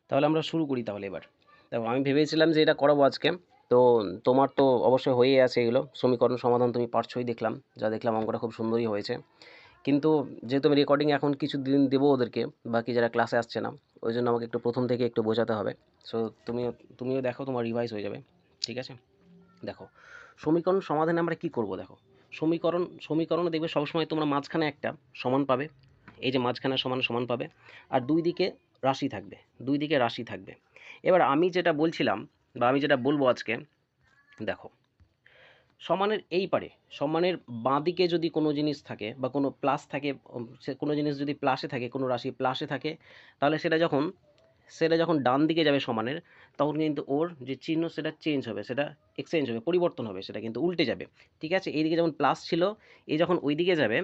তাহলে আমরা শুরু করি তাহলে এবার। দেখো আমি ভেবেছিলাম যে এটা করাবো আজকে। তো তোমার তো অবশ্যই হয়েই আছে এগুলো সমীকরণ সমাধান, তুমি পারছোই দেখলাম, যা দেখলাম অঙ্কটা খুব সুন্দরই হয়েছে। কিন্তু যেহেতু আমি রেকর্ডিং এখন কিছু দিন দেবো ওদেরকে, বাকি যারা ক্লাসে আসছে না, ওই জন্য আমাকে একটু প্রথম থেকে একটু বোঝাতে হবে। সো তুমিও দেখো, তোমার রিভাইজ হয়ে যাবে। ঠিক আছে? দেখো, সমীকরণ সমাধানে আমরা কি করব দেখো। সমীকরণে দেখবে সবসময় তোমরা মাঝখানে একটা সমান পাবে। এই যে মাঝখানে সমান সমান পাবে, আর দুই দিকে রাশি থাকবে। দুই দিকে রাশি থাকবে। এবার আমি যেটা বলছিলাম বা আমি যেটা বলবো আজকে, দেখো, সমানের এই পারে, সমানের বাঁ দিকে যদি কোনো জিনিস থাকে বা কোনো প্লাস থাকে, সে কোনো জিনিস যদি প্লাসে থাকে, কোনো রাশি প্লাসে থাকে, তাহলে সেটা যখন ডান দিকে যাবে সমানের, তখন কিন্তু ওর যে চিহ্ন সেটা চেঞ্জ হবে, সেটা এক্সচেঞ্জ হবে, পরিবর্তন হবে, সেটা কিন্তু উল্টে যাবে। ঠিক আছে? এইদিকে যেমন প্লাস ছিল, এই যখন ওই দিকে যাবে,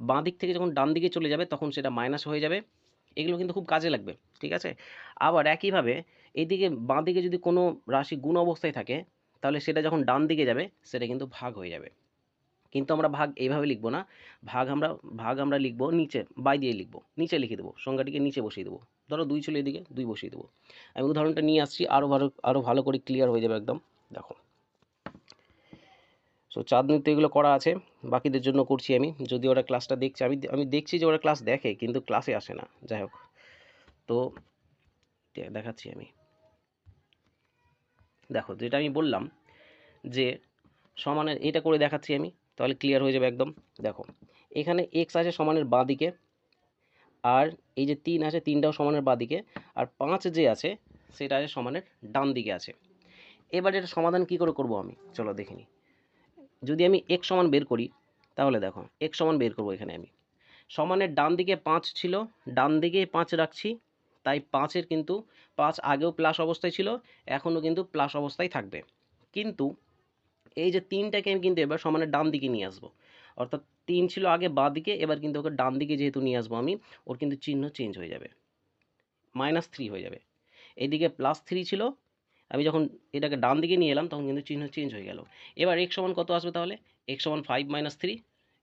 বাঁ দিক থেকে যখন ডান দিকে চলে যাবে, তখন সেটা মাইনাস হয়ে যাবে। এগুলো কিন্তু খুব কাজে লাগবে। ঠিক আছে? আবার একইভাবে এইদিকে বাঁ দিকে যদি কোনো রাশি গুণ অবস্থায় থাকে, তাহলে সেটা যখন ডান দিকে যাবে, সেটা কিন্তু ভাগ হয়ে যাবে। কিন্তু আমরা ভাগ এইভাবে লিখব না। ভাগ আমরা লিখব নিচে, বাই দিয়ে লিখব, নিচে লিখে দেবো, সংখ্যাটিকে নিচে বসিয়ে দেবো। ধরো 2 ছিল, এদিকে 2 বসিয়ে দেবো। আমি উদাহরণটা নিয়ে আসছি, আরও ভালো করে ক্লিয়ার হয়ে যাবে একদম। দেখো, সো চাঁদনিতে এগুলো করা আছে, বাকিদের জন্য করছি আমি। যদি ওরা ক্লাসটা দেখছে, আমি দেখছি যে ওরা ক্লাস দেখে, কিন্তু ক্লাসে আসে না। যাই হোক, তো দেখাচ্ছি আমি। দেখো, যেটা আমি বললাম যে সমানের এটা করে দেখাচ্ছি আমি, তাহলে ক্লিয়ার হয়ে যাবে একদম। দেখো, এখানে এক্স আছে সমানের বাঁ দিকে, আর এই যে 3 আছে, 3টাও সমানের বাঁ দিকে, আর 5 যে আছে সেটা আছে সমানের ডান দিকে আছে। এবার এটা সমাধান কি করে করব আমি, চলো দেখে নিই। যদি আমি x সমান বের করি, তাহলে দেখো x সমান বের করব। এখানে আমি সমানের ডান দিকে 5 ছিল, ডান দিকে 5 রাখছি, তাই 5-এর কিন্তু 5 আগেও প্লাস অবস্থায় ছিল, এখনও কিন্তু প্লাস অবস্থায় থাকবে। কিন্তু এই যে 3টাকে আমি কিন্তু এবার সমানের ডান দিকে নিয়ে আসবো। অর্থাৎ 3 ছিল আগে বাঁ দিকে, এবার কিন্তু ওকে ডান দিকে যেহেতু নিয়ে আসবো আমি, ওর কিন্তু চিহ্ন চেঞ্জ হয়ে যাবে, -3 হয়ে যাবে। এইদিকে +3 ছিল, আমি যখন এটাকে ডান দিকে নিয়ে এলাম, তখন কিন্তু চিহ্ন চেঞ্জ হয়ে গেল। এবার x সমান কত আসবে তাহলে? x সমান 5 - 3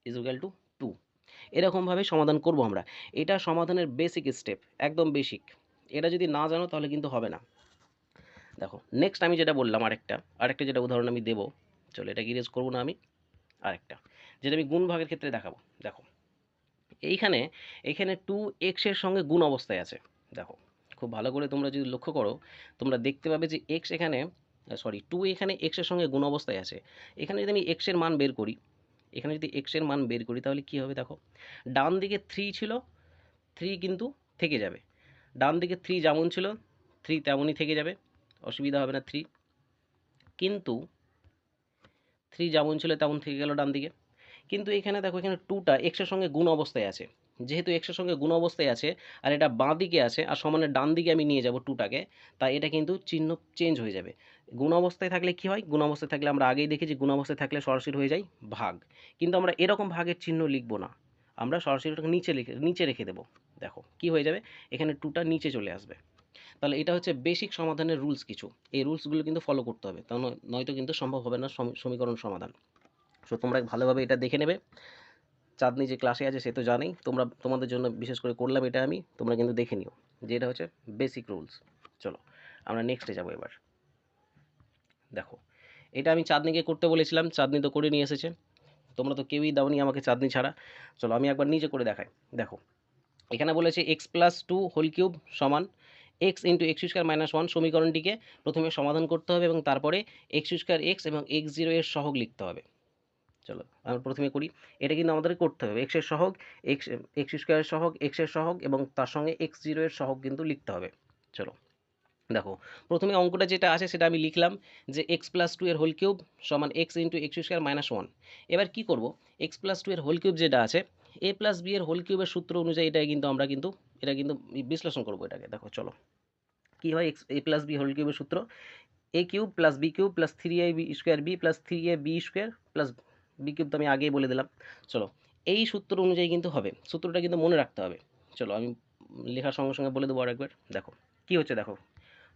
= 2। এরকমভাবে সমাধান করব আমরা। এটা সমাধানের বেসিক স্টেপ, একদম বেসিক। এটা যদি না জানো তাহলে কিন্তু হবে না। দেখো, নেক্সট আমি যেটা বললাম, আরেকটা যেটা উদাহরণ আমি দেবো, চলো এটাকে ইরেজ করবো না আমি। আরেকটা যেটা আমি গুণ ভাগের ক্ষেত্রে দেখাবো। দেখো, এইখানে 2x এর সঙ্গে গুণ অবস্থায় আছে। দেখো, খুব ভালো করে তোমরা যদি লক্ষ্য করো, তোমরা দেখতে পাবে যে x এখানে, 2 এখানে x এর সঙ্গে গুণ অবস্থায় আছে। এখানে যদি আমি x এর মান বের করি, তাহলে কি হবে দেখো, ডান দিকে 3 ছিল, 3 কিন্তু থেকে যাবে। ডান দিকে 3 যেমন ছিল, 3 তেমনই থেকে যাবে, অসুবিধা হবে না 3। কিন্তু 3 যেমন ছিল তেমন থেকে গেল ডান দিকে। কিন্তু এখানে দেখো, এখানে 2টা x এর সঙ্গে গুণ অবস্থায় আছে। যেহেতু x এর সঙ্গে গুণ অবস্থায় আছে, আর এটা বাঁ দিকে আছে, আর সমানের ডান দিকে আমি নিয়ে যাব 2টাকে, তাই এটা কিন্তু চিহ্ন চেঞ্জ হয়ে যাবে। গুণ অবস্থায় থাকলে কি হয়? গুণ অবস্থায় থাকলে আমরা আগেই দেখেছি, গুণ অবস্থায় থাকলে সরাসরি হয়ে যায় ভাগ। কিন্তু আমরা এরকম ভাগের চিহ্ন লিখব না, আমরা সরাসরি ওটাকে নিচে রেখে দেবো। দেখো কি হয়ে যাবে, এখানে 2টা নিচে চলে আসবে। তাহলে এটা হচ্ছে বেসিক সমাধানের রুলস কিছু। এই রুলসগুলো কিন্তু ফলো করতে হবে, তা নয়তো কিন্তু সম্ভব হবে না সমীকরণ সমাধান। সো তোমরা ভালোভাবে এটা দেখে নেবে। চাঁদনি যে ক্লাসে আছে সে তো জানেই, তোমাদের জন্য বিশেষ করে করলাম এটা আমি, তোমরা কিন্তু দেখে নিও যে এটা হচ্ছে বেসিক রুলস। চলো আমরা নেক্সটে যাবো এবার। দেখো, এটা আমি চাঁদনিকে করতে বলেছিলাম, চাঁদনি তো করে নিয়ে এসেছে। তোমরা তো কেউই দাওনি আমাকে চাঁদনি ছাড়া। চলো আমি একবার নিজে করে দেখাই। দেখো, এখানে বলেছে x+2 হোল কিউব সমান x × x² - 1 সমীকরণটিকে প্রথমে সমাধান করতে হবে, এবং তারপরে x² এবং x0 এর সহগ লিখতে হবে। চলো আমরা প্রথমে করি। এটা কিন্তু আমাদের করতে হবে, এক্স এর সহগ, এক্স স্কোয়ারের সহগ, এক্স এর সহগ, এবং তার সঙ্গে x0 এর সহগ কিন্তু লিখতে হবে। চলো দেখো, প্রথমে অঙ্কটা যেটা আছে সেটা আমি লিখলাম, যে x+2 এর হোল কিউব সমান x × x²-1। এবার কি করব, x+2 এর হোল কিউব যেটা আছে, a+b এর হোল কিউবের সূত্র অনুযায়ী এটা কিন্তু বিশ্লেষণ করব এটাকে। দেখো চলো কি হয়, a+b হোল কিউবের সূত্র, a cube plus B cube plus 3ab square B plus 3ab square plus B cube, তো আমি আগেই বলে দিলাম। চলো, এই সূত্র অনুযায়ী কিন্তু হবে, সূত্রটা কিন্তু মনে রাখতে হবে। চলো আমি লেখার সঙ্গে সঙ্গে বলে দেবো আরেকবার। দেখো কি হচ্ছে, দেখো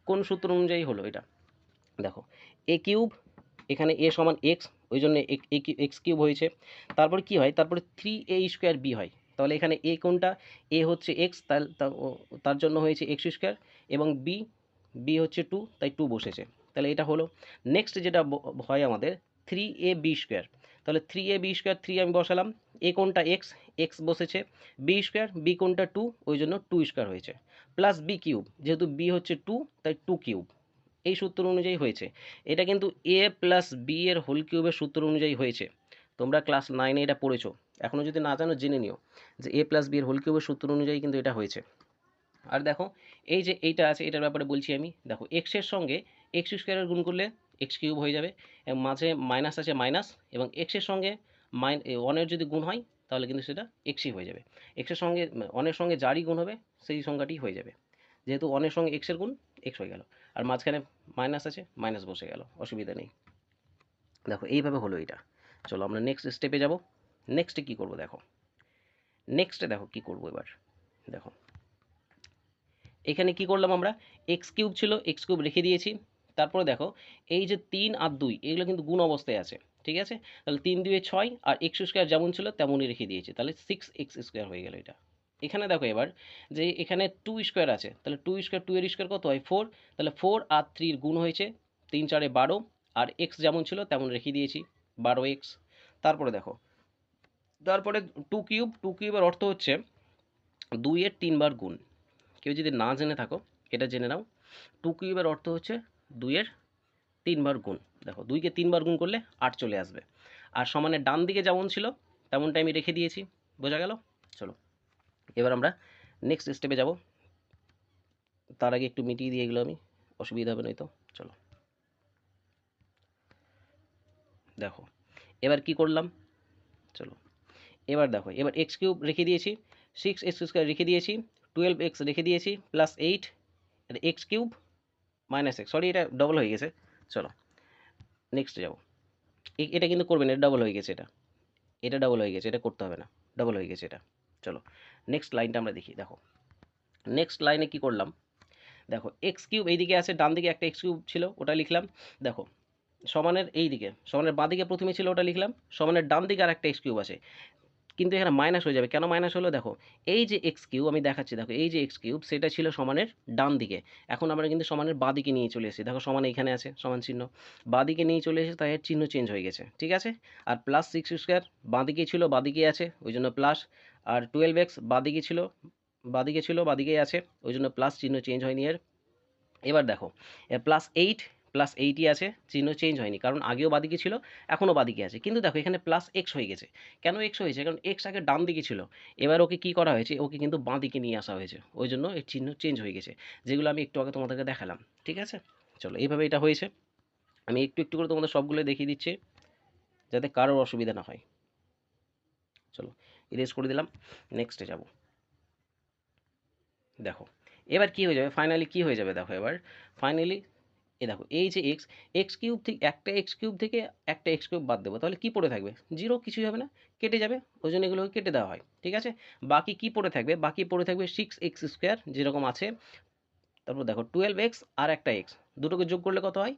কোন সূত্র অনুযায়ী হলো এটা। দেখো, এ কিউব, এখানে এ সমান এক্স, ওই জন্য এক্স কিউব হয়েছে। তারপরে কি হয়, তারপরে 3a² বি হয়, তাহলে এখানে এ কোনটা, এ হচ্ছে এক্স, তার জন্য হয়েছে এক্স স্কোয়ার, এবং বি, বি হচ্ছে 2, তাই 2 বসেছে। তাহলে এটা হলো। নেক্সট যেটা হয় আমাদের 3ab²। তাহলে 3ab², 3 আমি বসালাম, এ কোনটা এক্স, এক্স বসেছে, বি স্কোয়ার, বি কোনটা 2, ওই জন্য 2 স্কোয়ার হয়েছে, প্লাস বি কিউব, যেহেতু বি হচ্ছে 2 তাই 2 কিউব। এই সূত্র অনুযায়ী হয়েছে। এটা কিন্তু এ প্লাস বি এর হোল কিউবের সূত্র অনুযায়ী হয়েছে। তোমরা ক্লাস 9-এ এটা পড়েছো, এখনও যদি না জানো জেনে নিও যে এ প্লাস বি এর হোল কিউবের সূত্র অনুযায়ী কিন্তু এটা হয়েছে। আর দেখো এই যে এইটা আছে, এটার ব্যাপারে বলছি আমি। দেখো এক্সের সঙ্গে এক্স স্কোয়ারের গুণ করলে এক্স কিউব হয়ে যাবে, এবং মাঝে মাইনাস আছে মাইনাস, এবং এক্সের সঙ্গে ওয়ানের যদি গুণ হয় তাহলে কিন্তু সেটা এক্সই হয়ে যাবে। এক্সের সঙ্গে ওয়ানের সঙ্গে যারই গুণ হবে সেই সংখ্যাটি হয়ে যাবে, যেহেতু ওয়ানের সঙ্গে এক্সের গুণ এক্স হয়ে গেল, আর মাঝখানে মাইনাস আছে মাইনাস বসে গেল, অসুবিধা নেই। দেখো এইভাবে হলো এটা। চলো আমরা নেক্সট স্টেপে যাব। নেক্সটে কী করবো দেখো, নেক্সটে দেখো কী করবো এবার। দেখো এখানে কি করলাম আমরা, এক্স কিউব ছিল, এক্স কিউব রেখে দিয়েছি। তারপরে দেখো এই যে 3 আর 2 এগুলো কিন্তু গুণ অবস্থায় আছে, ঠিক আছে। তাহলে 3 2 6, আর এক্স স্কোয়ার যেমন ছিল তেমনই রেখে দিয়েছি, তাহলে 6x² হয়ে গেল এটা। এখানে দেখো এবার যে এখানে 2 স্কোয়ার আছে, তাহলে 2 স্কোয়ার, 2 এর স্কোয়ার কত হয় 4, তাহলে 4 আর 3 গুণ হয়েছে, 3 4 12, আর এক্স যেমন ছিল তেমন রেখে দিয়েছি 12x। তারপরে দেখো, তারপরে 2 কিউব, 2 কিউবের অর্থ হচ্ছে 2 এর 3 বার গুণ। কেউ যদি না জেনে থাকো এটা জেনে নাও, 2 কিউবের অর্থ হচ্ছে 2 এর 3 বার গুণ। দেখো 2 কে 3 বার গুণ করলে 8 চলে আসবে, আর সমানের ডান দিকে যেমন ছিল তেমনটা আমি রেখে দিয়েছি, বোঝা গেল। চলো এবার আমরা নেক্সট স্টেপে যাব। তার আগে একটু মিটিয়ে দিয়ে এগুলো আমি, অসুবিধা হবে নয়তো। চলো দেখো এবার কি করলাম, চলো এবার দেখো, এবার এক্স কিউব রেখে দিয়েছি, 6x² রেখে দিয়েছি, 12x রেখে দিয়েছি, plus 8 x cube minus x, sorry এটা ডবল হয়ে গেছে। চলো নেক্সটে যাবো। এটা কিন্তু করবেন, এটা ডবল হয়ে গেছে, এটা এটা ডবল হয়ে গেছে, এটা করতে হবে না, ডবল হয়ে গেছে এটা। চলো নেক্সট লাইনটা আমরা দেখি। দেখো নেক্সট লাইনে কি করলাম, দেখো এক্স কিউব এইদিকে আছে, ডান দিকে একটা এক্স কিউব ছিল ওটা লিখলাম। দেখো সমানের এই দিকে, সমানের বাঁ দিকে প্রথমে ছিল ওটা লিখলাম, সমানের ডান দিকে আর একটা এক্স কিউব আছে, কিন্তু এখানে মাইনাস হয়ে যাবে। কেন মাইনাস হলো দেখো, এই যে এক্স কিউব আমি দেখাচ্ছি, দেখো এই যে এক্স কিউব সেটা ছিল সমানের ডান দিকে, এখন আমরা কিন্তু সমানের বাঁ দিকে নিয়ে চলে এসেছি। দেখো সমান এখানে আছে সমান চিহ্ন, বাঁ দিকে নিয়ে চলে এসেছি, তাই এর চিহ্ন চেঞ্জ হয়ে গেছে, ঠিক আছে। আর প্লাস 6² বাঁ দিকেই ছিল, বাঁ দিকেই আছে ওই জন্য প্লাস, আর 12x বাঁ দিকে ছিল, বাঁ দিকে ছিল বাঁ দিকেই আছে ওই জন্য প্লাস, চিহ্ন চেঞ্জ হয়নি এর। এবার দেখো প্লাস 8, প্লাস 8ই আছে, চিহ্ন চেঞ্জ হয়নি, কারণ আগেও বাদিকে ছিল এখনও বাদিকে আছে, কিন্তু দেখো এখানে প্লাস এক্স হয়ে গেছে। কেন এক্স হয়েছে, কারণ এক্স আগে ডান দিকে ছিল, এবার ওকে কি করা হয়েছে, ওকে কিন্তু বাঁ দিকে নিয়ে আসা হয়েছে, ওই জন্য এর চিহ্ন চেঞ্জ হয়ে গেছে, যেগুলো আমি একটু আগে তোমাদেরকে দেখালাম, ঠিক আছে। চলো এইভাবে এটা হয়েছে, আমি একটু একটু করে তোমাদের সবগুলো দেখিয়ে দিচ্ছি যাতে কারোর অসুবিধা না হয়। চলো ইরেজ করে দিলাম, নেক্সটে যাব। দেখো এবার কি হয়ে যাবে, ফাইনালি কি হয়ে যাবে দেখো এবার ফাইনালি, এ দেখো এই যে এক্স, এক্স কিউব থেকে একটা এক্স কিউব থেকে একটা এক্স কিউব বাদ দেবো, তাহলে কি পড়ে থাকবে, জিরো, কিছুই হবে না, কেটে যাবে, ওই জন্য এগুলোকে কেটে দেওয়া হয়, ঠিক আছে। বাকি কি পড়ে থাকবে, বাকি পড়ে থাকবে 6x² যেরকম আছে, তারপর দেখো 12x আর একটা এক্স, দুটোকে যোগ করলে কত হয়,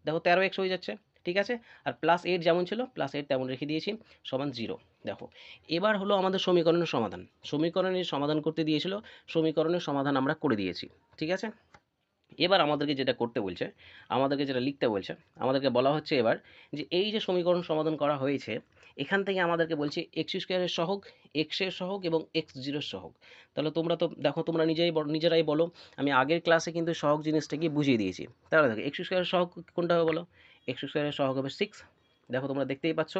দেখো 13x হয়ে যাচ্ছে, ঠিক আছে। আর প্লাস 8 যেমন ছিল প্লাস 8 তেমন রেখে দিয়েছি, সমান 0। দেখো এবার হলো আমাদের সমীকরণের সমাধান, সমীকরণের সমাধান করতে দিয়েছিল, সমীকরণের সমাধান আমরা করে দিয়েছি, ঠিক আছে। এবার আমাদেরকে যেটা করতে বলছে, আমাদেরকে যেটা লিখতে বলছে, আমাদেরকে বলা হচ্ছে এবার যে এই যে সমীকরণ সমাধান করা হয়েছে, এখান থেকে আমাদেরকে বলছে x² সহগ, এক্সের সহগ এবং x0 সহগ। তাহলে তোমরা তো দেখো, তোমরা নিজেরাই বলো, আমি আগের ক্লাসে কিন্তু সহগ জিনিসটাকে বুঝিয়ে দিয়েছি। তাহলে দেখো x² সহগ কোনটা হবে বলো, x² সহগ হবে 6, দেখো তোমরা দেখতেই পাচ্ছ,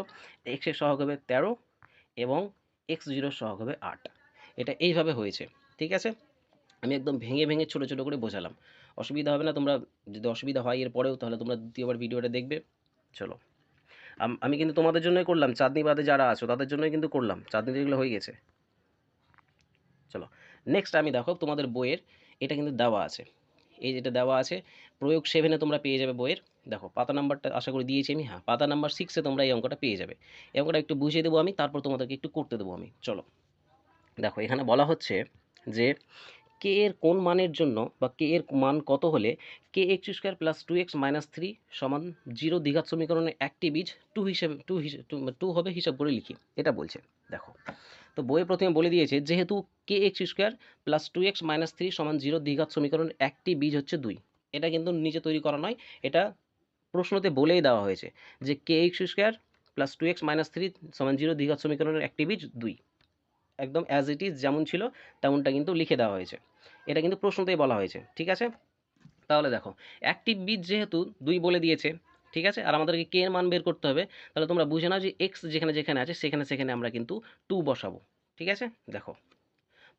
এক্সের সহগ হবে 13 এবং x0 সহগ হবে 8। এটা এইভাবে হয়েছে, ঠিক আছে। আমি একদম ভেঙে ভেঙে ছোটো ছোটো করে বোঝালাম, অসুবিধা হবে না। তোমরা যদি অসুবিধা হয় এর পরেও, তাহলে তোমরা দ্বিতীয়বার ভিডিওটা দেখবে। চলো আমি কিন্তু তোমাদের জন্যই করলাম, চাঁদনি বাদে যারা আছো তাদের জন্যই কিন্তু করলাম, চাঁদনি যেগুলো হয়ে গেছে। চলো নেক্সট আমি দেখো তোমাদের বইয়ের এটা কিন্তু দেওয়া আছে, এই যেটা দেওয়া আছে প্রয়োগ 7-এ তোমরা পেয়ে যাবে বইয়ের। দেখো পাতা নাম্বারটা আশা করি দিয়েছি আমি, হ্যাঁ পাতা নাম্বার 6-এ তোমরা এই অঙ্কটা পেয়ে যাবে। এই অঙ্কটা একটু বুঝিয়ে দেবো আমি, তারপর তোমাদেরকে একটু করতে দেবো আমি। চলো দেখো এখানে বলা হচ্ছে যে কে এর কোন মানের জন্য বা কে এর মান কত হলে kx² + 2x - 3 সমান 0 দ্বিঘাত সমীকরণের একটি বীজ 2 হিসেবে 2 হবে, হিসাব করে লিখি, এটা বলছে। দেখো তো বইয়ে প্রথমে বলে দিয়েছে যেহেতু K X square plus 2x minus 3 সমান 0 দ্বিঘাত সমীকরণের একটি বীজ হচ্ছে 2। এটা কিন্তু নিজে তৈরি করা নয়, এটা প্রশ্নতে বলেই দেওয়া হয়েছে যে K X square plus 2x minus 3 সমান 0 দ্বিঘাত সমীকরণের একটি বীজ 2। একদম অ্যাজ ইট ইজ যেমন ছিল তেমনটা কিন্তু লিখে দেওয়া হয়েছে, এটা কিন্তু প্রশ্নতেই বলা হয়েছে। ঠিক আছে, তাহলে দেখো একটি বীজ যেহেতু 2 বলে দিয়েছে, ঠিক আছে, আর আমাদেরকে কে এর মান বের করতে হবে, তাহলে তোমরা বুঝে নাও যে এক্স যেখানে যেখানে আছে সেখানে সেখানে আমরা কিন্তু 2 বসাবো। ঠিক আছে, দেখো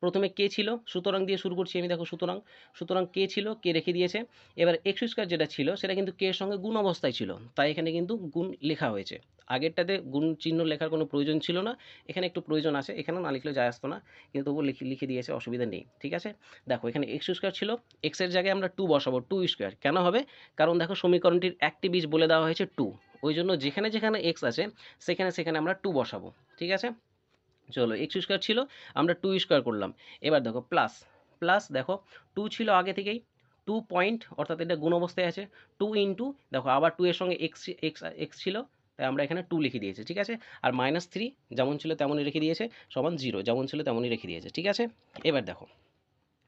প্রথমে কে ছিল, সুতরাং দিয়ে শুরু করছি আমি। দেখো সুতরাং, সুতরাং কে ছিল, কে রেখে দিয়েছে। এবার এক্স স্কোয়ার যেটা ছিল সেটা কিন্তু কে এর সঙ্গে গুণ অবস্থায় ছিল, তাই এখানে কিন্তু গুণ লেখা হয়েছে। আগেরটাতে গুণ চিহ্ন লেখার কোনো প্রয়োজন ছিল না, এখানে একটু প্রয়োজন আছে, এখানে না লিখলে যায় আসতো না, কিন্তু তবুও লিখে দিয়েছে, অসুবিধা নেই। ঠিক আছে, দেখো এখানে এক্স স্কোয়ার ছিল, এক্সের জায়গায় আমরা 2 বসাবো, 2 স্কোয়ার কেন হবে, কারণ দেখো সমীকরণটির একটি বীজ বলে দেওয়া হয়েছে 2, ওই জন্য যেখানে যেখানে এক্স আছে সেখানে সেখানে আমরা 2 বসাবো। ঠিক আছে, চলো এক্স স্কোয়ার ছিল, আমরা 2 স্কোয়ার করলাম। এবার দেখো প্লাস, প্লাস দেখো 2 ছিল আগে থেকেই, 2 পয়েন্ট, অর্থাৎ এটা গুণ অবস্থায় আছে, 2 ইন্টু দেখো আবার 2 এর সঙ্গে এক্স এক্স এক্স ছিল, তাই আমরা এখানে 2 লিখে দিয়েছি। ঠিক আছে, আর মাইনাস 3 যেমন ছিল তেমনই রেখে দিয়েছে, সমান 0 যেমন ছিল তেমনই রেখে দিয়েছে। ঠিক আছে, এবার দেখো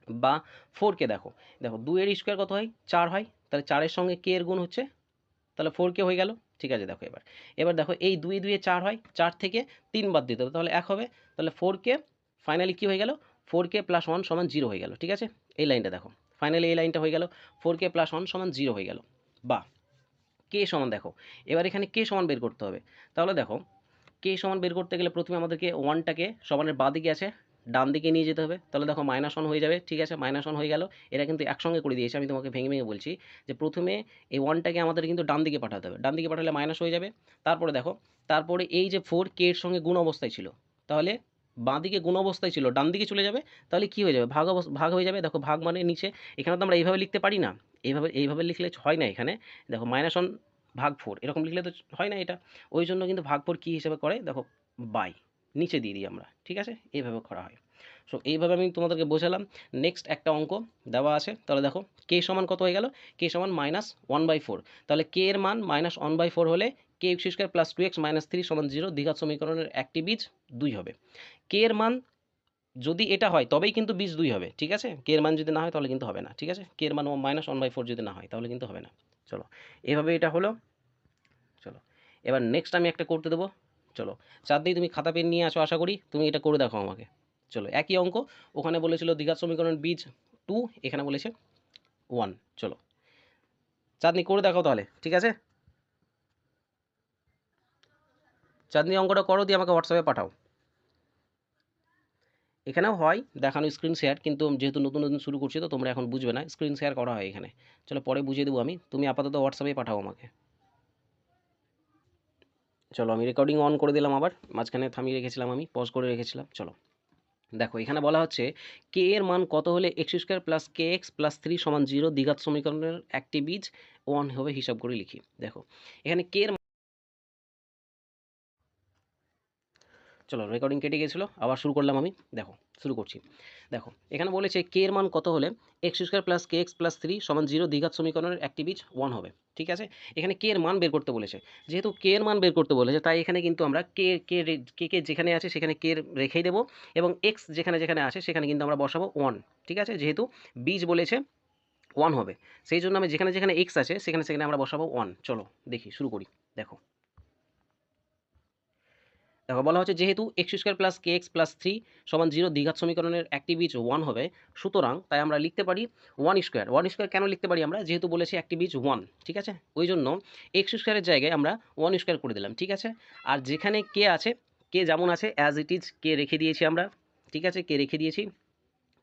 বা 4কে দেখো, দেখো 2 এর স্কোয়ার কত হয়, 4 হয়, তাহলে 4 এর সঙ্গে কে এর গুণ হচ্ছে, তাহলে 4কে হয়ে গেল। ঠিক আছে, দেখো এবার, এবার দেখো এই 2 2 4 হয়, 4 থেকে 3 বাদ দিতে হবে, তাহলে 1 হবে, তাহলে 4কে ফাইনালি কী হয়ে গেল, 4কে প্লাস 1 সমান 0 হয়ে গেল। ঠিক আছে, এই লাইনটা দেখো, ফাইনালি এই লাইনটা হয়ে গেল, 4কে প্লাস 1 সমান 0 হয়ে গেল। বা কে সমান দেখো, এবার এখানে কে সমান বের করতে হবে, তাহলে দেখো কে সমান বের করতে গেলে প্রথমে আমাদেরকে 1টাকে সমানের বাঁ দিকে আছে ডান দিকে নিয়ে যেতে হবে, তাহলে দেখো -1 হয়ে যাবে। ঠিক আছে, -1 হয়ে গেল, এরা কিন্তু একসঙ্গে করে দিয়েছে, আমি তোমাকে ভেঙে ভেঙে বলছি যে প্রথমে এই 1টাকে আমাদের কিন্তু ডান দিকে পাঠাতে হবে, ডান দিকে পাঠালে মাইনাস হয়ে যাবে। তারপরে দেখো, তারপরে এই যে 4 কে এর সঙ্গে গুণ অবস্থায় ছিল, তাহলে বাঁ দিকে গুণ অবস্থায় ছিল ডান দিকে চলে যাবে, তাহলে কি হয়ে যাবে, ভাগ হয়ে যাবে। দেখো ভাগ মানে নিচে, এখানে তো আমরা এইভাবে লিখতে পারি না, এইভাবে লিখলে হয় না, এখানে দেখো -1 ভাগ 4 এরকম লিখলে তো হয় না এটা, ওই জন্য কিন্তু ভাগ 4 কী হিসেবে করে দেখো, বাই নিচে দিয়ে দিই আমরা। ঠিক আছে, এইভাবে করা হয়। সো এইভাবে আমি তোমাদেরকে বোঝালাম। নেক্সট একটা অঙ্ক দেওয়া আছে, তাহলে দেখো কে সমান কত হয়ে গেল, কে সমান -1/4, তাহলে কে এর মান -1/4 হলে K X square plus 2x minus 3 সমান 0 দ্বিঘাত সমীকরণের একটি বীজ 2 হবে। কে এর মান যদি এটা হয় তবেই কিন্তু বীজ 2 হবে। ঠিক আছে, কে এর মান যদি না হয় তাহলে কিন্তু হবে না। ঠিক আছে, কে এর মান -1/4 যদি না হয় তাহলে কিন্তু হবে না। চলো এভাবে এটা হলো। চলো এবার নেক্সট আমি একটা করতে দেবো। চলো চাঁদনি, তুমি খাতা পেন নিয়ে আসো, আশা করি তুমি এটা করে দেখো আমাকে। চলো একই অঙ্ক, ওখানে বলেছিল দ্বিঘাত সমীকরণ বীজ 2, এখানে বলেছে 1। চলো চাঁদনি করে দেখো তাহলে। ঠিক আছে, চাঁদনি অঙ্কটা করো, দিয়ে আমাকে হোয়াটসঅ্যাপে পাঠাও। এখানেও হয় দেখানো স্ক্রিন শেয়ার, কিন্তু যেহেতু নতুন নতুন শুরু করছি তো তোমরা এখন বুঝবে না, স্ক্রিন শেয়ার করা হয় এখানে। চলো পরে বুঝিয়ে দেবো আমি, তুমি আপাতত হোয়াটসঅ্যাপে পাঠাও আমাকে। চলো আমি রেকর্ডিং অন করে দিলাম, আবার মাঝখানে থামিয়ে রেখেছিলাম, আমি পজ করে রেখেছিলাম। চলো দেখো এখানে বলা হচ্ছে কে এর মান কত হলে এক্স স্কোয়ার প্লাস কে এক্স প্লাস 3 সমান 0 দ্বিঘাত সমীকরণের একটি বীজ 1 হবে, হিসাব করে লিখি। দেখো এখানে কে এর, চলো রেকর্ডিং কেটে গেছিলো, আবার শুরু করলাম আমি। দেখো শুরু করছি। দেখো এখানে বলেছে কে এর মান কত হলে এক্স স্কোয়ার প্লাস কে এক্স প্লাস 3 সমান 0 দ্বিঘাত সমীকরণের একটি বীজ 1 হবে। ঠিক আছে, এখানে কে এর মান বের করতে বলেছে, যেহেতু কে এর মান বের করতে বলেছে তাই এখানে কিন্তু আমরা কে যেখানে আছে সেখানে কে রেখেই দেবো, এবং এক্স যেখানে যেখানে আছে সেখানে কিন্তু আমরা বসাবো 1। ঠিক আছে, যেহেতু বীজ বলেছে 1 হবে, সেই জন্য আমি যেখানে যেখানে এক্স আছে সেখানে সেখানে আমরা বসাবো 1। চলো দেখি শুরু করি। দেখো দেখো বলা হচ্ছে যেহেতু এক্স স্কোয়ার প্লাস কে এক্স প্লাস 3 সমান 0 দ্বিঘাত সমীকরণের একটি বীজ 1 হবে, সুতরাং তাই আমরা লিখতে পারি 1 স্কোয়ার কেন লিখতে পারি আমরা, যেহেতু বলেছি একটি বীজ 1। ঠিক আছে, ওই জন্য এক্স স্কোয়ারের জায়গায় আমরা 1 স্কোয়ার করে দিলাম। ঠিক আছে, আর যেখানে কে আছে, কে যেমন আছে অ্যাজ ইট ইজ কে রেখে দিয়েছি আমরা। ঠিক আছে, কে রেখে দিয়েছি,